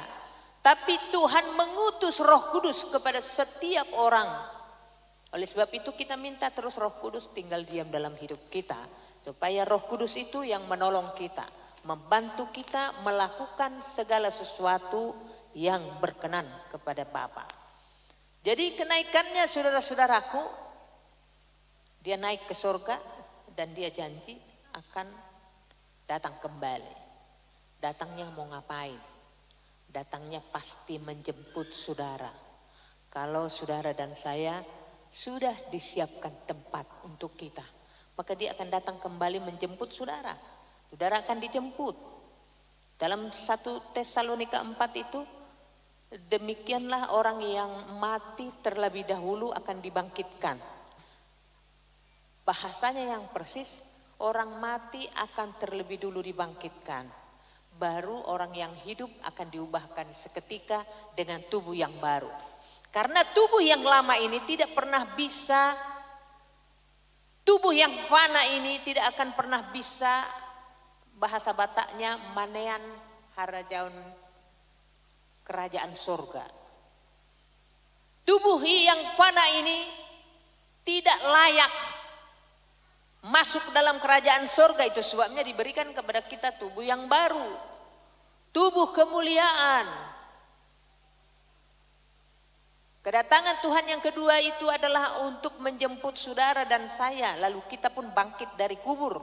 Tapi Tuhan mengutus Roh Kudus kepada setiap orang. Oleh sebab itu kita minta terus Roh Kudus tinggal diam dalam hidup kita. Supaya Roh Kudus itu yang menolong kita. Membantu kita melakukan segala sesuatu yang berkenan kepada Bapa. Jadi kenaikannya saudara-saudaraku, dia naik ke surga dan dia janji akan datang kembali. Datangnya mau ngapain? Datangnya pasti menjemput saudara. Kalau saudara dan saya sudah disiapkan tempat untuk kita, maka dia akan datang kembali menjemput saudara. Saudara akan dijemput. Dalam 1 Tesalonika 4 itu, demikianlah orang yang mati terlebih dahulu akan dibangkitkan. Bahasanya yang persis, orang mati akan terlebih dulu dibangkitkan. Baru orang yang hidup akan diubahkan seketika dengan tubuh yang baru. Karena tubuh yang lama ini tidak pernah bisa, tubuh yang fana ini tidak akan pernah bisa, bahasa Bataknya manean harajaun kerajaan surga. Tubuh yang fana ini tidak layak masuk dalam kerajaan surga. Itu sebabnya diberikan kepada kita tubuh yang baru, tubuh kemuliaan. Kedatangan Tuhan yang kedua itu adalah untuk menjemput saudara dan saya, lalu kita pun bangkit dari kubur.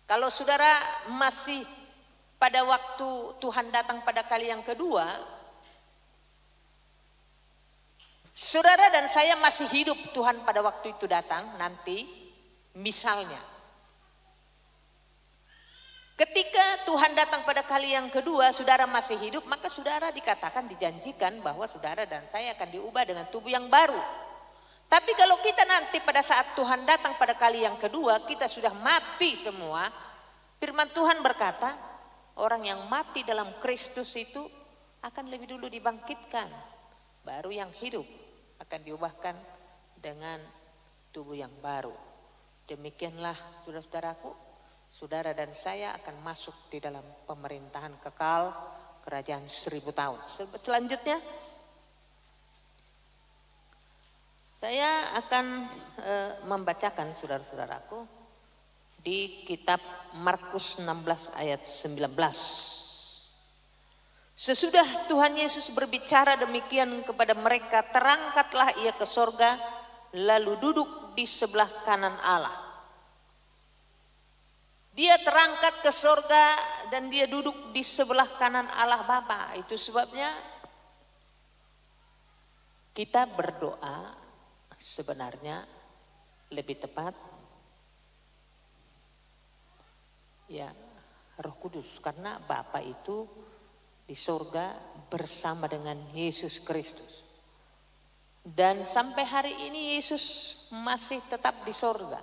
Kalau saudara masih pada waktu Tuhan datang pada kali yang kedua, saudara dan saya masih hidup Tuhan pada waktu itu datang nanti, misalnya. Ketika Tuhan datang pada kali yang kedua, saudara masih hidup, maka saudara dikatakan, dijanjikan bahwa saudara dan saya akan diubah dengan tubuh yang baru. Tapi kalau kita nanti pada saat Tuhan datang pada kali yang kedua, kita sudah mati semua. Firman Tuhan berkata, orang yang mati dalam Kristus itu akan lebih dulu dibangkitkan. Baru yang hidup akan diubahkan dengan tubuh yang baru. Demikianlah saudara-saudaraku, saudara dan saya akan masuk di dalam pemerintahan kekal kerajaan 1000 tahun. Selanjutnya, saya akan membacakan saudara-saudaraku di kitab Markus 16 ayat 19. Sesudah Tuhan Yesus berbicara demikian kepada mereka, terangkatlah ia ke sorga, lalu duduk di sebelah kanan Allah. Dia terangkat ke sorga dan dia duduk di sebelah kanan Allah Bapa. Itu sebabnya kita berdoa sebenarnya lebih tepat ya Roh Kudus, karena Bapa itu di sorga bersama dengan Yesus Kristus. Dan sampai hari ini Yesus masih tetap di sorga.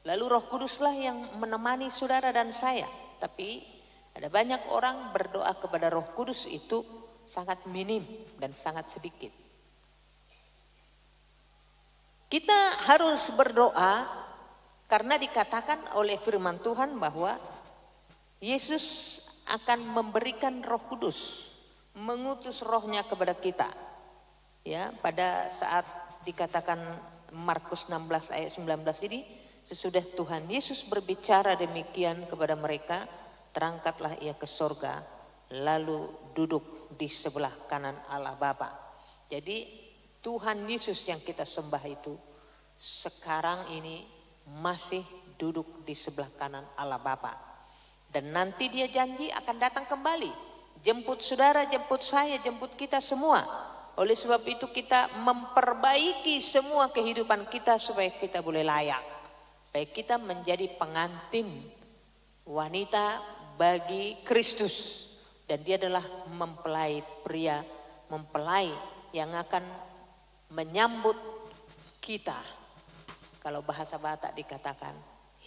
Lalu Roh Kuduslah yang menemani saudara dan saya. Tapi ada banyak orang berdoa kepada Roh Kudus itu sangat minim dan sangat sedikit. Kita harus berdoa karena dikatakan oleh firman Tuhan bahwa Yesus akan memberikan Roh Kudus, mengutus rohnya kepada kita. Ya, pada saat dikatakan Markus 16 ayat 19 ini, sesudah Tuhan Yesus berbicara demikian kepada mereka, terangkatlah ia ke sorga, lalu duduk di sebelah kanan Allah Bapa. Jadi Tuhan Yesus yang kita sembah itu sekarang ini masih duduk di sebelah kanan Allah Bapa. Dan nanti dia janji akan datang kembali, jemput saudara, jemput saya, jemput kita semua. Oleh sebab itu kita memperbaiki semua kehidupan kita supaya kita boleh layak, supaya kita menjadi pengantin wanita bagi Kristus. Dan dia adalah mempelai pria, mempelai yang akan menyambut kita. Kalau bahasa Batak dikatakan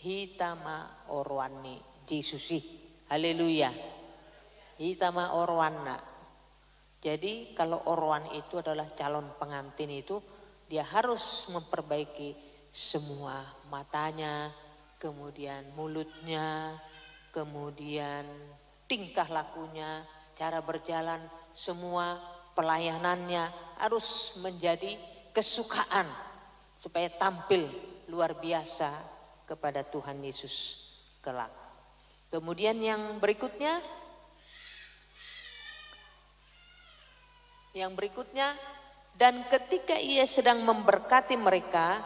hitama orwani Jesusi. Haleluya. Hitama orwana. Jadi kalau orwan itu adalah calon pengantin itu, dia harus memperbaiki semua matanya, kemudian mulutnya, kemudian tingkah lakunya, cara berjalan, semua pelayanannya harus menjadi kesukaan supaya tampil luar biasa kepada Tuhan Yesus kelak. Kemudian yang berikutnya, dan ketika ia sedang memberkati mereka,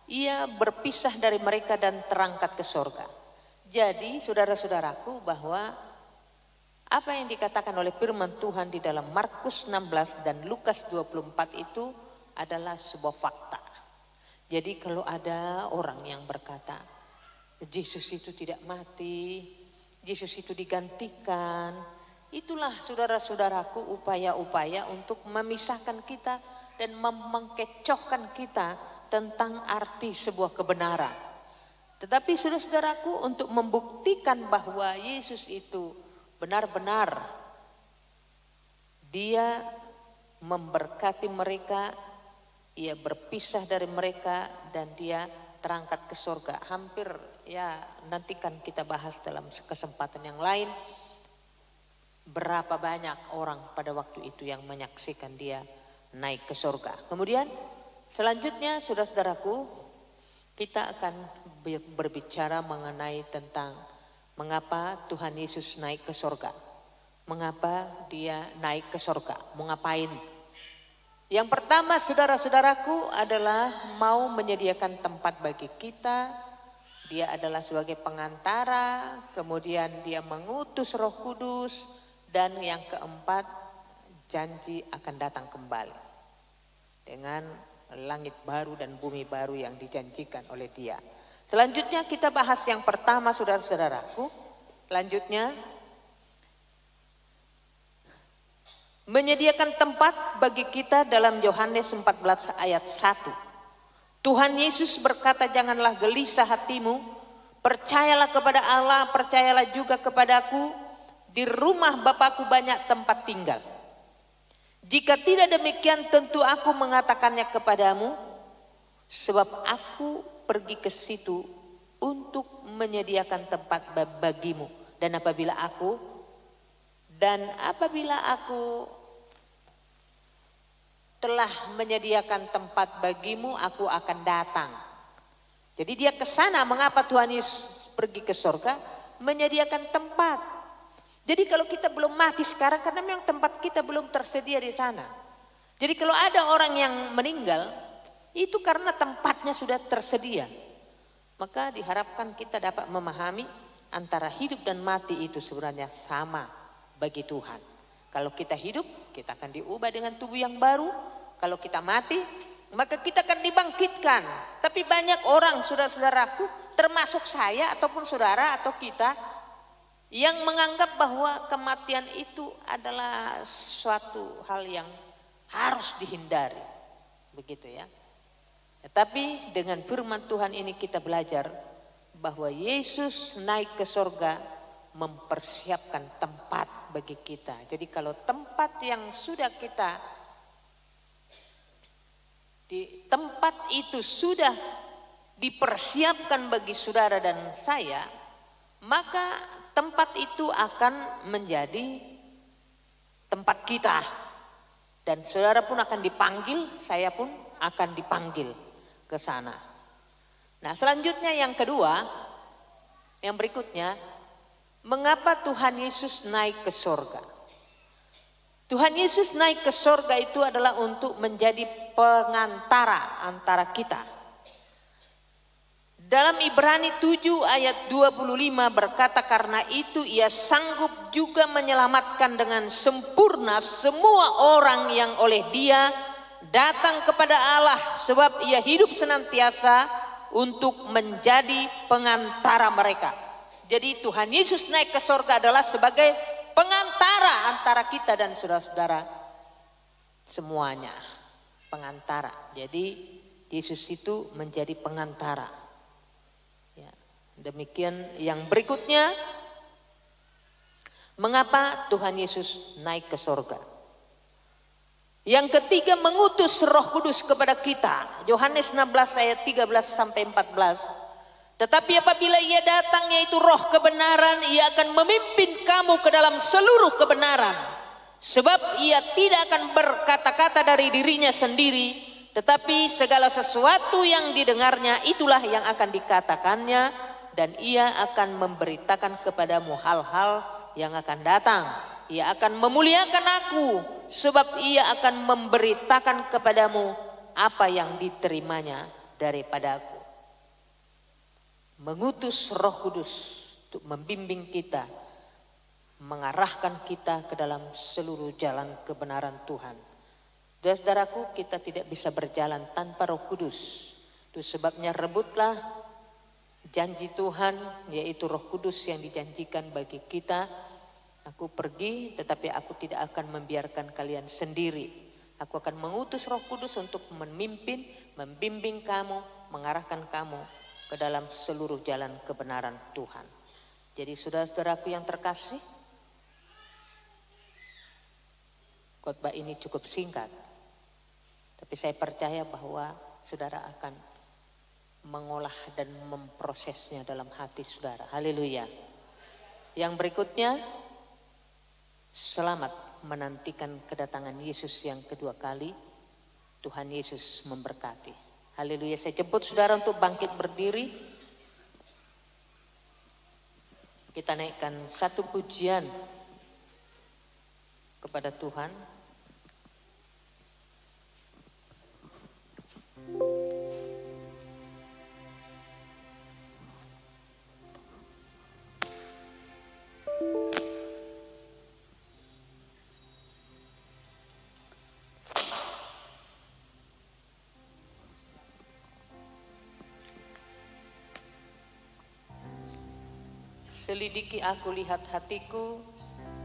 ia berpisah dari mereka dan terangkat ke sorga. Jadi saudara-saudaraku, bahwa apa yang dikatakan oleh firman Tuhan di dalam Markus 16 dan Lukas 24 itu adalah sebuah fakta. Jadi kalau ada orang yang berkata, Yesus itu tidak mati, Yesus itu digantikan. Itulah saudara-saudaraku upaya-upaya untuk memisahkan kita dan mengkecohkan kita tentang arti sebuah kebenaran. Tetapi saudara-saudaraku, untuk membuktikan bahwa Yesus itu benar-benar dia memberkati mereka, ia berpisah dari mereka dan dia terangkat ke surga. Hampir ya nantikan kita bahas dalam kesempatan yang lain. Berapa banyak orang pada waktu itu yang menyaksikan dia naik ke surga. Kemudian selanjutnya saudara-saudaraku, kita akan berbicara mengenai tentang mengapa Tuhan Yesus naik ke surga. Mengapa dia naik ke surga, mau ngapain? Yang pertama saudara-saudaraku adalah mau menyediakan tempat bagi kita. Dia adalah sebagai pengantara, kemudian dia mengutus Roh Kudus. Dan yang keempat, janji akan datang kembali dengan langit baru dan bumi baru yang dijanjikan oleh dia. Selanjutnya kita bahas yang pertama saudara-saudaraku. Selanjutnya, menyediakan tempat bagi kita dalam Yohanes 14 ayat 1. Tuhan Yesus berkata, janganlah gelisah hatimu, percayalah kepada Allah, percayalah juga kepadaku. Di rumah Bapakku banyak tempat tinggal. Jika tidak demikian tentu aku mengatakannya kepadamu, sebab aku pergi ke situ untuk menyediakan tempat bagimu. Dan apabila aku telah menyediakan tempat bagimu, aku akan datang. Jadi dia ke sana. Mengapa Tuhan Yesus pergi ke surga? Menyediakan tempat. Jadi kalau kita belum mati sekarang, karena memang tempat kita belum tersedia di sana. Jadi kalau ada orang yang meninggal, itu karena tempatnya sudah tersedia. Maka diharapkan kita dapat memahami antara hidup dan mati itu sebenarnya sama bagi Tuhan. Kalau kita hidup, kita akan diubah dengan tubuh yang baru. Kalau kita mati, maka kita akan dibangkitkan. Tapi banyak orang, saudara-saudaraku, termasuk saya ataupun saudara atau kita, yang menganggap bahwa kematian itu adalah suatu hal yang harus dihindari. Begitu ya. Tetapi dengan firman Tuhan ini kita belajar bahwa Yesus naik ke surga mempersiapkan tempat bagi kita. Jadi kalau tempat yang sudah kita, di tempat itu sudah dipersiapkan bagi saudara dan saya, maka tempat itu akan menjadi tempat kita. Dan saudara pun akan dipanggil, saya pun akan dipanggil ke sana. Nah selanjutnya yang kedua, yang berikutnya, mengapa Tuhan Yesus naik ke surga? Tuhan Yesus naik ke surga itu adalah untuk menjadi pengantara antara kita. Dalam Ibrani 7 ayat 25 berkata, karena itu ia sanggup juga menyelamatkan dengan sempurna semua orang yang oleh dia datang kepada Allah, sebab ia hidup senantiasa untuk menjadi pengantara mereka. Jadi Tuhan Yesus naik ke surga adalah sebagai pengantara antara kita dan saudara-saudara semuanya. Pengantara. Jadi Yesus itu menjadi pengantara. Demikian yang berikutnya, mengapa Tuhan Yesus naik ke surga? Yang ketiga, mengutus Roh Kudus kepada kita. Yohanes 16 ayat 13 sampai 14. Tetapi apabila ia datang, yaitu Roh kebenaran, ia akan memimpin kamu ke dalam seluruh kebenaran. Sebab ia tidak akan berkata-kata dari dirinya sendiri, tetapi segala sesuatu yang didengarnya itulah yang akan dikatakannya. Dan ia akan memberitakan kepadamu hal-hal yang akan datang. Ia akan memuliakan aku, sebab ia akan memberitakan kepadamu apa yang diterimanya daripadaku. Mengutus Roh Kudus untuk membimbing kita, mengarahkan kita ke dalam seluruh jalan kebenaran Tuhan. Saudaraku, kita tidak bisa berjalan tanpa Roh Kudus. Itu sebabnya rebutlah Janji Tuhan yaitu Roh Kudus yang dijanjikan bagi kita. Aku pergi tetapi aku tidak akan membiarkan kalian sendiri. Aku akan mengutus Roh Kudus untuk memimpin, membimbing kamu, mengarahkan kamu ke dalam seluruh jalan kebenaran Tuhan. Jadi saudara-saudaraku yang terkasih, khotbah ini cukup singkat. Tapi saya percaya bahwa saudara akan mengolah dan memprosesnya dalam hati saudara. Haleluya. Yang berikutnya, selamat menantikan kedatangan Yesus yang kedua kali. Tuhan Yesus memberkati. Haleluya. Saya jemput saudara untuk bangkit berdiri. Kita naikkan satu pujian kepada Tuhan. Selidiki aku, lihat hatiku,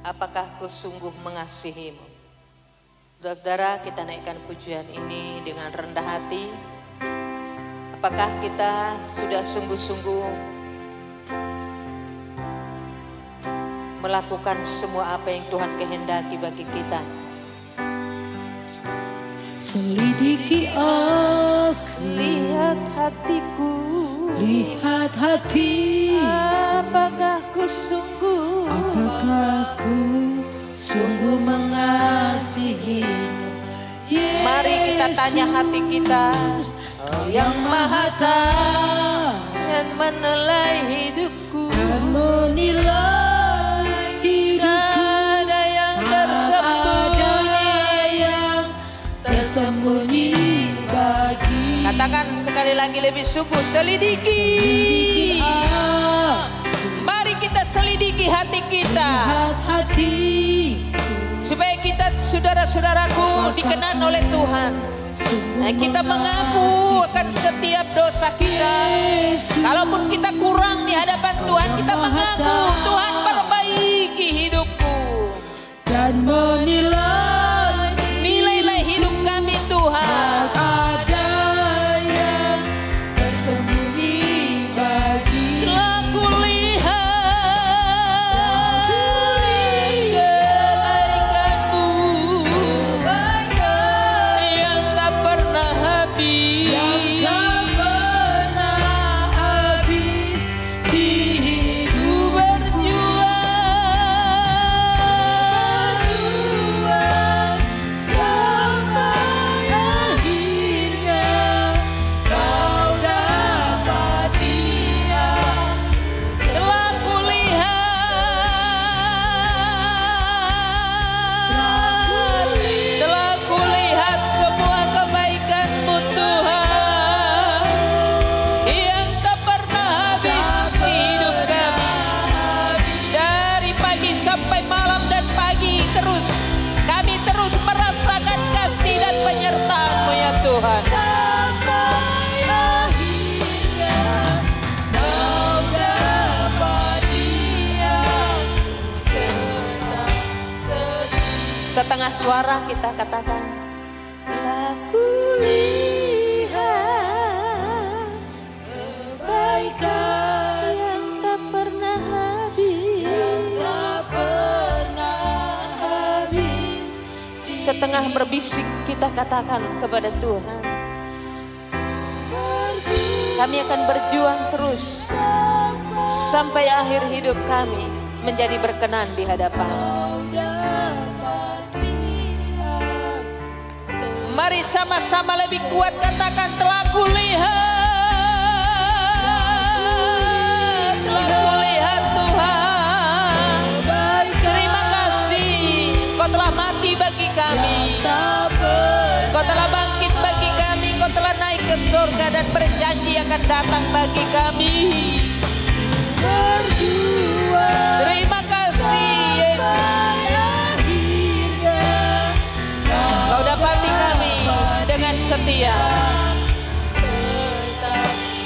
apakah ku sungguh mengasihimu. Saudara, kita naikkan pujian ini dengan rendah hati. Apakah kita sudah sungguh-sungguh melakukan semua apa yang Tuhan kehendaki bagi kita? Selidiki aku, Lihat hatiku, lihat hati, apakah ku sungguh mengasihimu. Mari kita tanya hati kita. Oh, yang Maha Tahu yang menilai hidupku, Dan menilai hidupku, tak ada yang tersembunyi bagi. Katakan sekali lagi lebih sungguh, selidiki. Mari kita selidiki hati kita, Lihat hati, supaya kita, saudara-saudaraku, dikenan oleh Tuhan. Nah, kita mengaku akan setiap dosa kita. Kalaupun kita kurang di hadapan Tuhan, kita mengaku, Tuhan perbaiki hidupku. dan menilai Nilailah hidup kami Tuhan. ada yang tersembunyi bagi. Telah kulihat kebaikanmu yang tak pernah habis. Di hidup berjuang Sampai akhirnya kau dapat dia. telah kulihat semua kebaikan-Mu Tuhan yang tak pernah habis di hidup kami. Dari pagi sampai malam dan pagi terus kami terus merasakan kasih dan penyertaan-Mu ya Tuhan. Sampai akhirnya kau dapat dia. Tetap setia. Setengah suara kita katakan, telah kulihat kebaikan yang tak pernah habis. Tak pernah habis. Setengah berbisik kita katakan kepada Tuhan, kami akan berjuang terus sampai akhir hidup kami menjadi berkenan di hadapan. Mari sama-sama lebih kuat katakan, telah kulihat Tuhan. Terima kasih, Kau telah mati bagi kami. Kau telah bangkit bagi kami. Kau telah naik ke surga dan berjanji akan datang bagi kami. Terima kasih Yesus. Kau dapati kami dengan setia.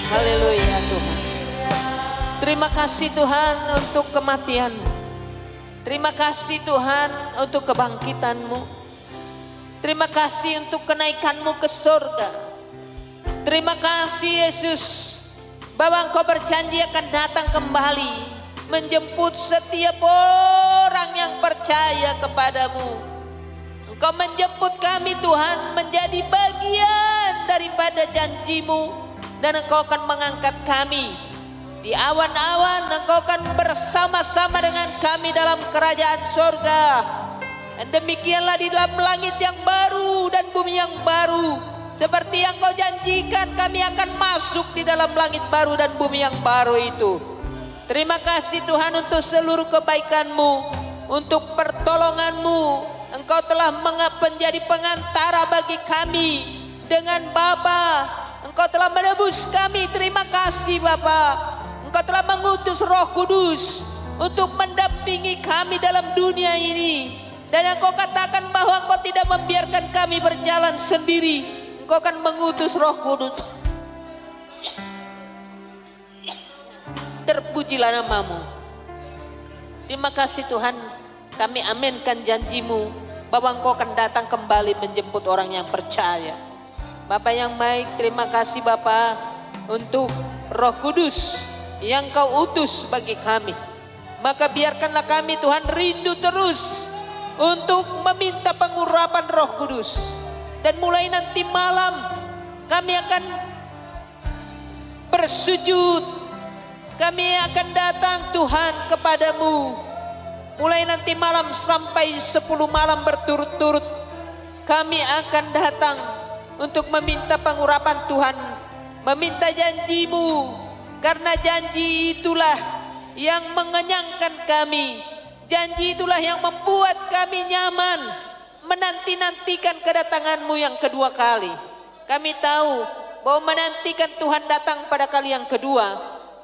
Haleluya Tuhan. Terima kasih Tuhan untuk kematian. Terima kasih Tuhan untuk kebangkitan-Mu. Terima kasih untuk kenaikan-Mu ke surga. Terima kasih Yesus, bahwa Engkau berjanji akan datang kembali menjemput setiap orang yang percaya kepadamu. Engkau menjemput kami Tuhan menjadi bagian daripada janji-Mu, dan Engkau akan mengangkat kami di awan-awan. Engkau akan bersama-sama dengan kami dalam kerajaan surga. Dan demikianlah di dalam langit yang baru dan bumi yang baru, seperti yang Kau janjikan, kami akan masuk di dalam langit baru dan bumi yang baru itu. Terima kasih Tuhan untuk seluruh kebaikan-Mu, untuk pertolongan-Mu. Engkau telah menjadi pengantara bagi kami dengan Bapa. Engkau telah menebus kami. Terima kasih Bapa. Engkau telah mengutus Roh Kudus untuk mendampingi kami dalam dunia ini. Dan Engkau katakan bahwa Engkau tidak membiarkan kami berjalan sendiri. Engkau akan mengutus Roh Kudus. Terpujilah nama-Mu. Terima kasih Tuhan, kami aminkan janji-Mu bahwa Engkau akan datang kembali menjemput orang yang percaya. Bapa yang baik, terima kasih Bapa untuk Roh Kudus yang Kau utus bagi kami. Maka biarkanlah kami Tuhan rindu terus untuk meminta pengurapan Roh Kudus. Dan mulai nanti malam kami akan bersujud, kami akan datang Tuhan kepadamu. Mulai nanti malam sampai 10 malam berturut-turut kami akan datang untuk meminta pengurapan Tuhan, meminta janji-Mu. Karena janji itulah yang mengenyangkan kami. Janji itulah yang membuat kami nyaman menanti-nantikan kedatangan-Mu yang kedua kali. Kami tahu bahwa menantikan Tuhan datang pada kali yang kedua,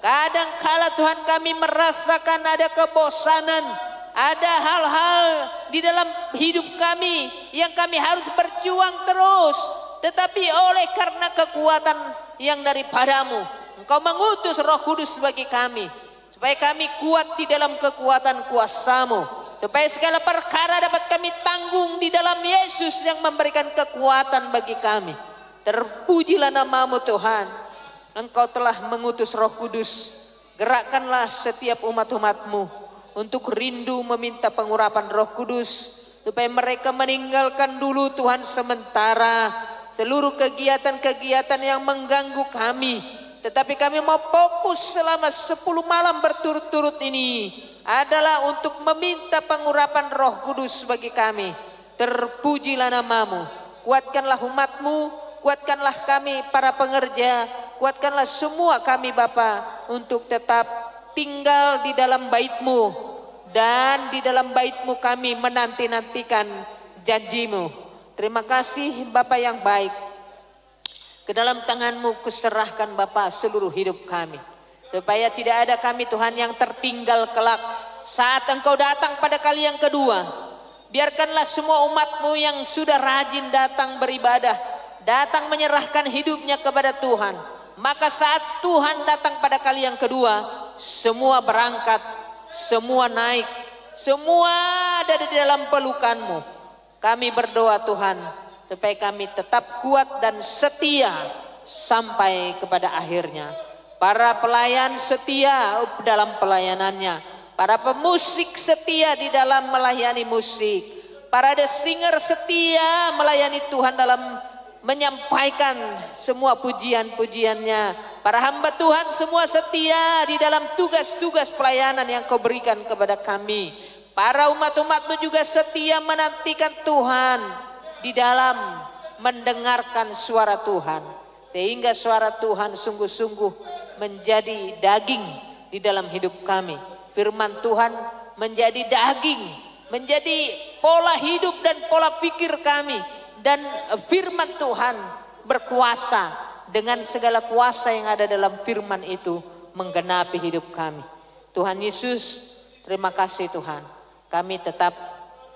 kadang kala Tuhan kami merasakan ada kebosanan, ada hal-hal di dalam hidup kami yang kami harus berjuang terus. Tetapi oleh karena kekuatan yang daripada-Mu, Engkau mengutus Roh Kudus bagi kami, supaya kami kuat di dalam kekuatan kuasa-Mu, supaya segala perkara dapat kami tanggung di dalam Yesus yang memberikan kekuatan bagi kami. Terpujilah nama-Mu Tuhan. Engkau telah mengutus Roh Kudus. Gerakkanlah setiap umat-umat-Mu untuk rindu meminta pengurapan Roh Kudus, supaya mereka meninggalkan dulu Tuhan sementara seluruh kegiatan-kegiatan yang mengganggu kami. Tetapi kami mau fokus selama 10 malam berturut-turut ini adalah untuk meminta pengurapan Roh Kudus bagi kami. Terpujilah nama-Mu. Kuatkanlah umat-Mu, kuatkanlah kami para pengerja, kuatkanlah semua kami Bapa untuk tetap tinggal di dalam bait-Mu. Dan di dalam bait-Mu kami menanti-nantikan janji-Mu. Terima kasih Bapa yang baik. Ke dalam tangan-Mu kuserahkan Bapa seluruh hidup kami. Supaya tidak ada kami Tuhan yang tertinggal kelak saat Engkau datang pada kali yang kedua. Biarkanlah semua umat-Mu yang sudah rajin datang beribadah, datang menyerahkan hidupnya kepada Tuhan. Maka saat Tuhan datang pada kali yang kedua, semua berangkat, semua naik, semua ada di dalam pelukan-Mu. Kami berdoa Tuhan, supaya kami tetap kuat dan setia sampai kepada akhirnya. Para pelayan setia dalam pelayanannya, para pemusik setia di dalam melayani musik, para the singer setia melayani Tuhan dalam menyampaikan semua pujian-pujiannya. Para hamba Tuhan semua setia di dalam tugas-tugas pelayanan yang Kau berikan kepada kami. Para umat-umat-Mu juga setia menantikan Tuhan di dalam mendengarkan suara Tuhan, sehingga suara Tuhan sungguh-sungguh menjadi daging di dalam hidup kami. Firman Tuhan menjadi daging, menjadi pola hidup dan pola pikir kami. Dan firman Tuhan berkuasa, dengan segala kuasa yang ada dalam firman itu menggenapi hidup kami. Tuhan Yesus, terima kasih Tuhan. Kami tetap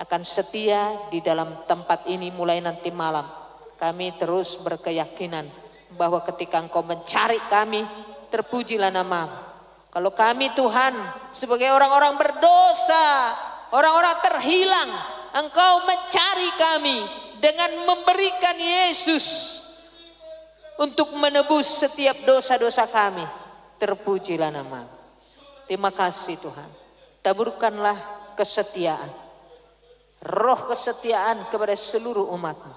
akan setia di dalam tempat ini mulai nanti malam. Kami terus berkeyakinan bahwa ketika Engkau mencari kami, terpujilah nama. Kalau kami Tuhan sebagai orang-orang berdosa, orang-orang terhilang, Engkau mencari kami dengan memberikan Yesus untuk menebus setiap dosa-dosa kami. Terpujilah nama. Terima kasih Tuhan. Taburkanlah kesetiaan, roh kesetiaan kepada seluruh umat-Mu,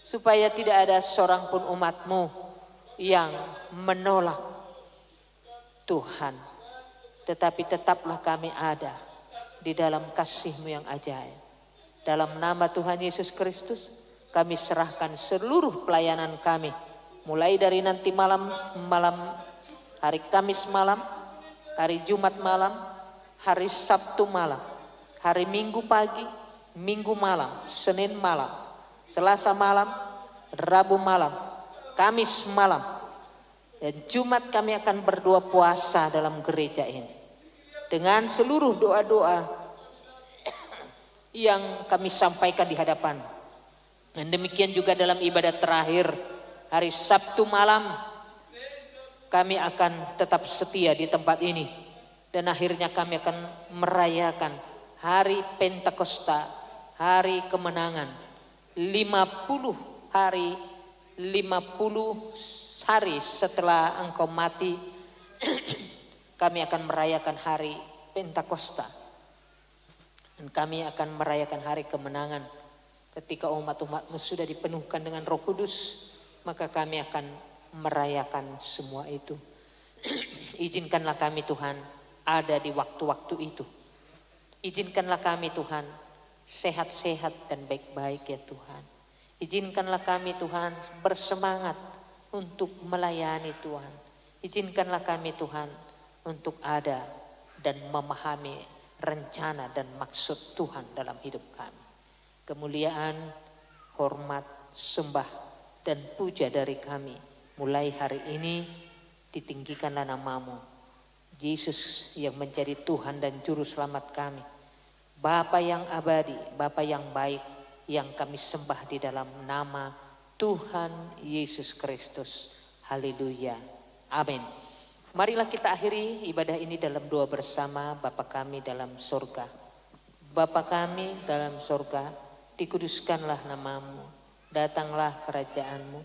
supaya tidak ada seorang pun umat-Mu yang menolak Tuhan, tetapi tetaplah kami ada di dalam kasih-Mu yang ajaib. Dalam nama Tuhan Yesus Kristus kami serahkan seluruh pelayanan kami, mulai dari nanti malam hari Kamis malam, hari Jumat malam, hari Sabtu malam, hari Minggu pagi, Minggu malam, Senin malam, Selasa malam, Rabu malam, Kamis malam, dan Jumat kami akan berdoa puasa dalam gereja ini dengan seluruh doa-doa yang kami sampaikan di hadapan. Dan demikian juga dalam ibadah terakhir hari Sabtu malam, kami akan tetap setia di tempat ini. Dan akhirnya kami akan merayakan hari Pentakosta, hari kemenangan, 50 hari setelah Engkau mati. Kami akan merayakan hari Pentakosta. Dan kami akan merayakan hari kemenangan. Ketika umat-umat-Mu sudah dipenuhkan dengan Roh Kudus, maka kami akan merayakan semua itu. Izinkanlah kami Tuhan ada di waktu-waktu itu. Izinkanlah kami Tuhan sehat-sehat dan baik-baik ya Tuhan. Izinkanlah kami Tuhan bersemangat untuk melayani Tuhan. Izinkanlah kami Tuhan untuk ada dan memahami rencana dan maksud Tuhan dalam hidup kami. Kemuliaan, hormat, sembah, dan puja dari kami mulai hari ini ditinggikanlah nama-Mu, Yesus yang menjadi Tuhan dan Juru Selamat kami, Bapa yang abadi, Bapa yang baik, yang kami sembah di dalam nama Tuhan Yesus Kristus. Haleluya. Amin. Marilah kita akhiri ibadah ini dalam doa bersama. Bapa kami dalam surga, Bapa kami dalam surga, dikuduskanlah nama-Mu, datanglah kerajaan-Mu,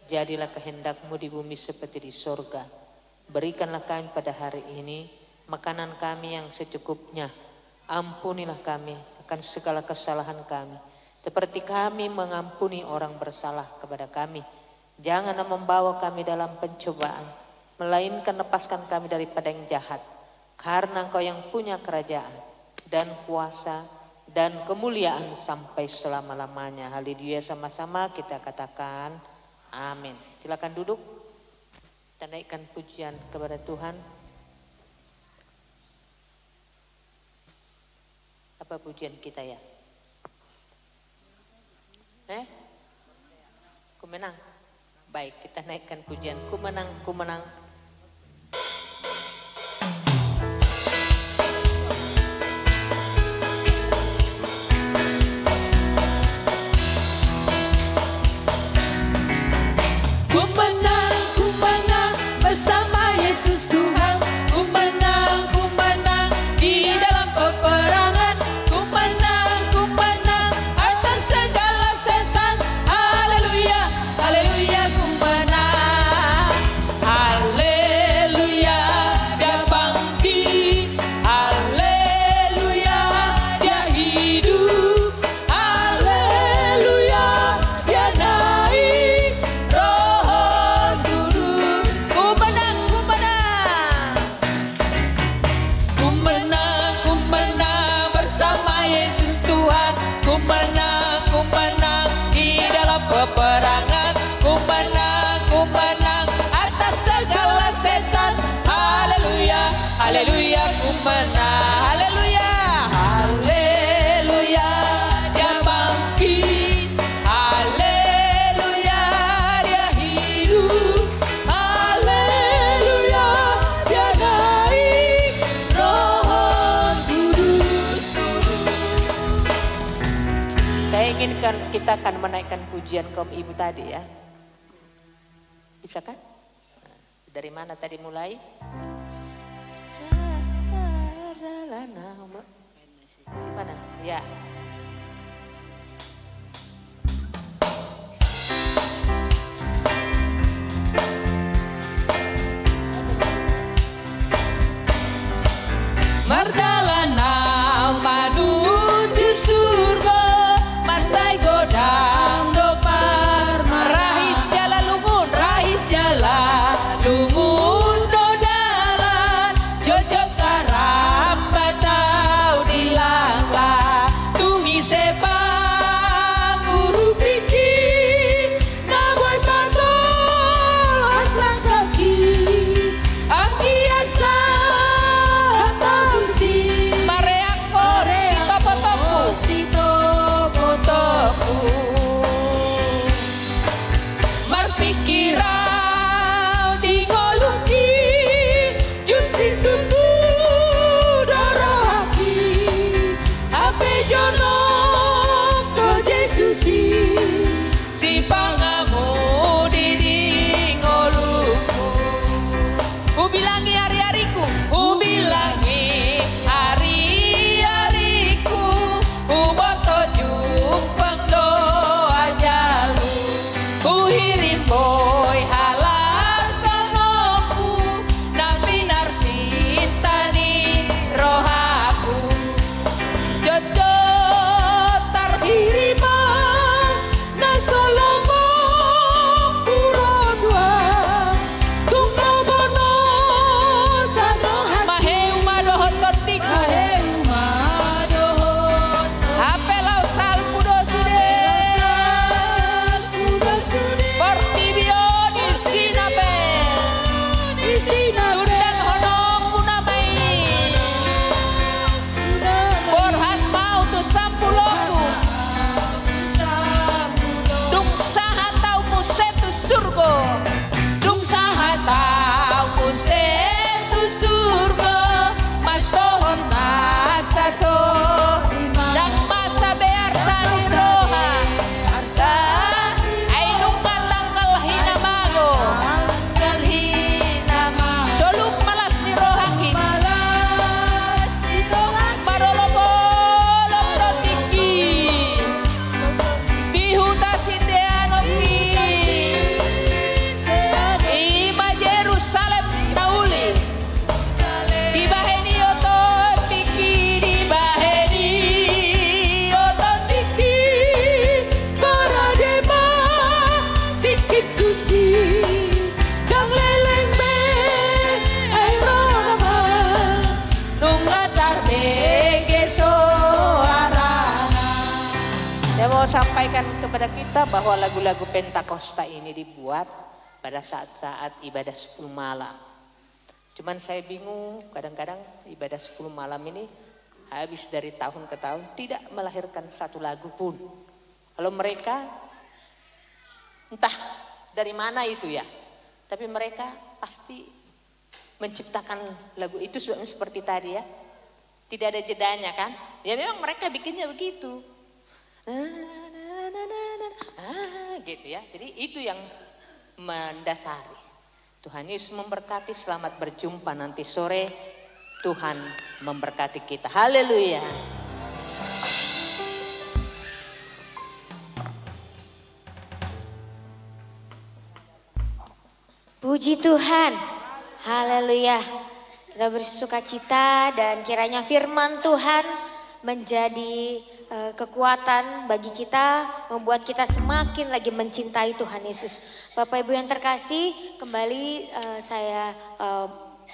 jadilah kehendak-Mu di bumi seperti di surga. Berikanlah kami pada hari ini makanan kami yang secukupnya. Ampunilah kami akan segala kesalahan kami, seperti kami mengampuni orang bersalah kepada kami. Janganlah membawa kami dalam pencobaan, melainkan lepaskan kami daripada yang jahat. Karena Engkau yang punya kerajaan dan kuasa dan kemuliaan sampai selama-lamanya. Haleluya. Sama-sama kita katakan amin. Silakan duduk. Kita naikkan pujian kepada Tuhan. Apa pujian kita ya? Ku menang. Baik, kita naikkan pujian ku menang, ku menang. Ku menang bersama Yesus Tuhan. Ku menang di dalam peperangan. Ku menang atas segala setan. Haleluya, haleluya, ku menang. Haleluya, dia bangkit. Haleluya, dia hidup. Haleluya, dia naik. Roh Kudus. Ku menang. Ku menang bersama Yesus Tuhan. Ku menang di dalam peperangan. Ku menang atas segala setan. Haleluya, haleluya, ku menang. Haleluya, haleluya, dia bangkit. Haleluya, dia hidup. Haleluya, dia naik. Roh Kudus. Saya inginkan kita akan menaikkan pujian kaum ibu tadi ya. Bisa kan? Dari mana tadi mulai? Mardalana. Mana? Ya. Mardalana menuju surga, masai godang dopar Rahis jalan lumun, rahis jalan lumun dodalan jojok karap batau di langlah tungi sepang uru pikir naboy patol asa kaki akiasa tabusi mareak si topo-topu. Marpikirau tingoluki Junsi tutu doro haki Ape jono do Jesusi Si pangamu didingoluku Ubilangi hari-hariku, Ubilangi hari-hariku Uboto jumpang doa jalu Uhirim boy halasonoku Nabi narsintani rohaku Jojo tarhirima Nasolomo purodua Tunggu bono sanohati maheu madohot totiku. Apelau salpudo sude. Portibio di sinape. Tundang honong punamai. Borhat mau tu sampuloku. Dung sahatau musetu surgo. Dung sahatau musetu surga Masohon nasaso Dan masa bear sani roha. Ay nungkan langkal hinamago. Soluk malas ni rohaki. Marolopolop totiki. Dihuta sindeanoki. Ima Jerusalem nauli. Dibaheni ototiki. Dibaheni ototiki Paradema tikit kusi Dang leleng be airona Nungatar bege soarana Saya mau sampaikan kepada kita bahwa lagu-lagu Pentakosta ini dibuat pada saat-saat ibadah 10 malam. Cuman saya bingung, kadang-kadang ibadah 10 malam ini habis dari tahun ke tahun tidak melahirkan satu lagu pun. Kalau mereka entah dari mana itu ya, tapi mereka pasti menciptakan lagu itu seperti tadi ya. Tidak ada jedanya kan? Ya memang mereka bikinnya begitu. Gitu ya. Jadi itu yang mendasari. Tuhan Yesus memberkati, selamat berjumpa nanti sore. Tuhan memberkati kita. Haleluya. Puji Tuhan, haleluya. Kita bersuka cita dan kiranya firman Tuhan menjadi kekuatan bagi kita, membuat kita semakin lagi mencintai Tuhan Yesus. Bapak Ibu yang terkasih, kembali saya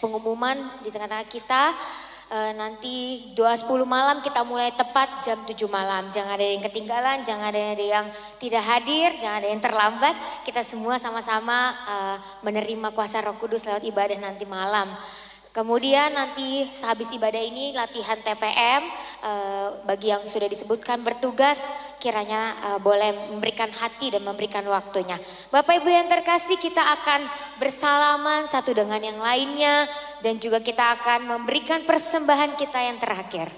pengumuman di tengah-tengah kita. Nanti doa 10 malam kita mulai tepat jam 7 malam. Jangan ada yang ketinggalan, jangan ada yang tidak hadir, jangan ada yang terlambat. Kita semua sama-sama menerima kuasa Roh Kudus lewat ibadah nanti malam. Kemudian nanti sehabis ibadah ini latihan TPM, bagi yang sudah disebutkan bertugas kiranya boleh memberikan hati dan memberikan waktunya. Bapak Ibu yang terkasih, kita akan bersalaman satu dengan yang lainnya dan juga kita akan memberikan persembahan kita yang terakhir.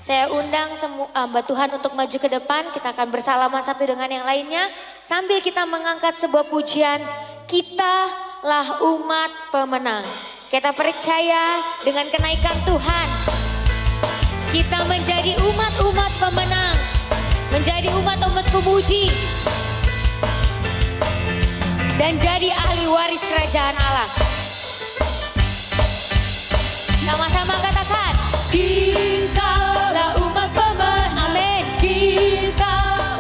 Saya undang hamba Tuhan untuk maju ke depan, kita akan bersalaman satu dengan yang lainnya sambil kita mengangkat sebuah pujian, Kitalah Umat Pemenang. Kita percaya dengan kenaikan Tuhan Kita menjadi umat-umat pemenang, menjadi umat-umat pemuji, dan jadi ahli waris kerajaan Allah. Sama-sama katakan, kitalah umat pemenang. Amin. Kita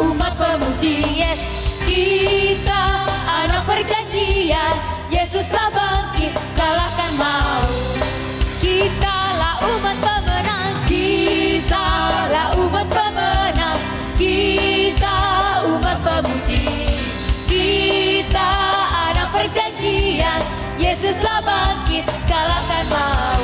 umat pemuji. Yes. Kita anak perjanjian. Yesus telah bangkit, kalahkan maut. Kitalah umat pemenang. Kitalah umat pemenang. Kita umat pemuji. Kita anak perjanjian. Yesus telah bangkit, kalahkan maut.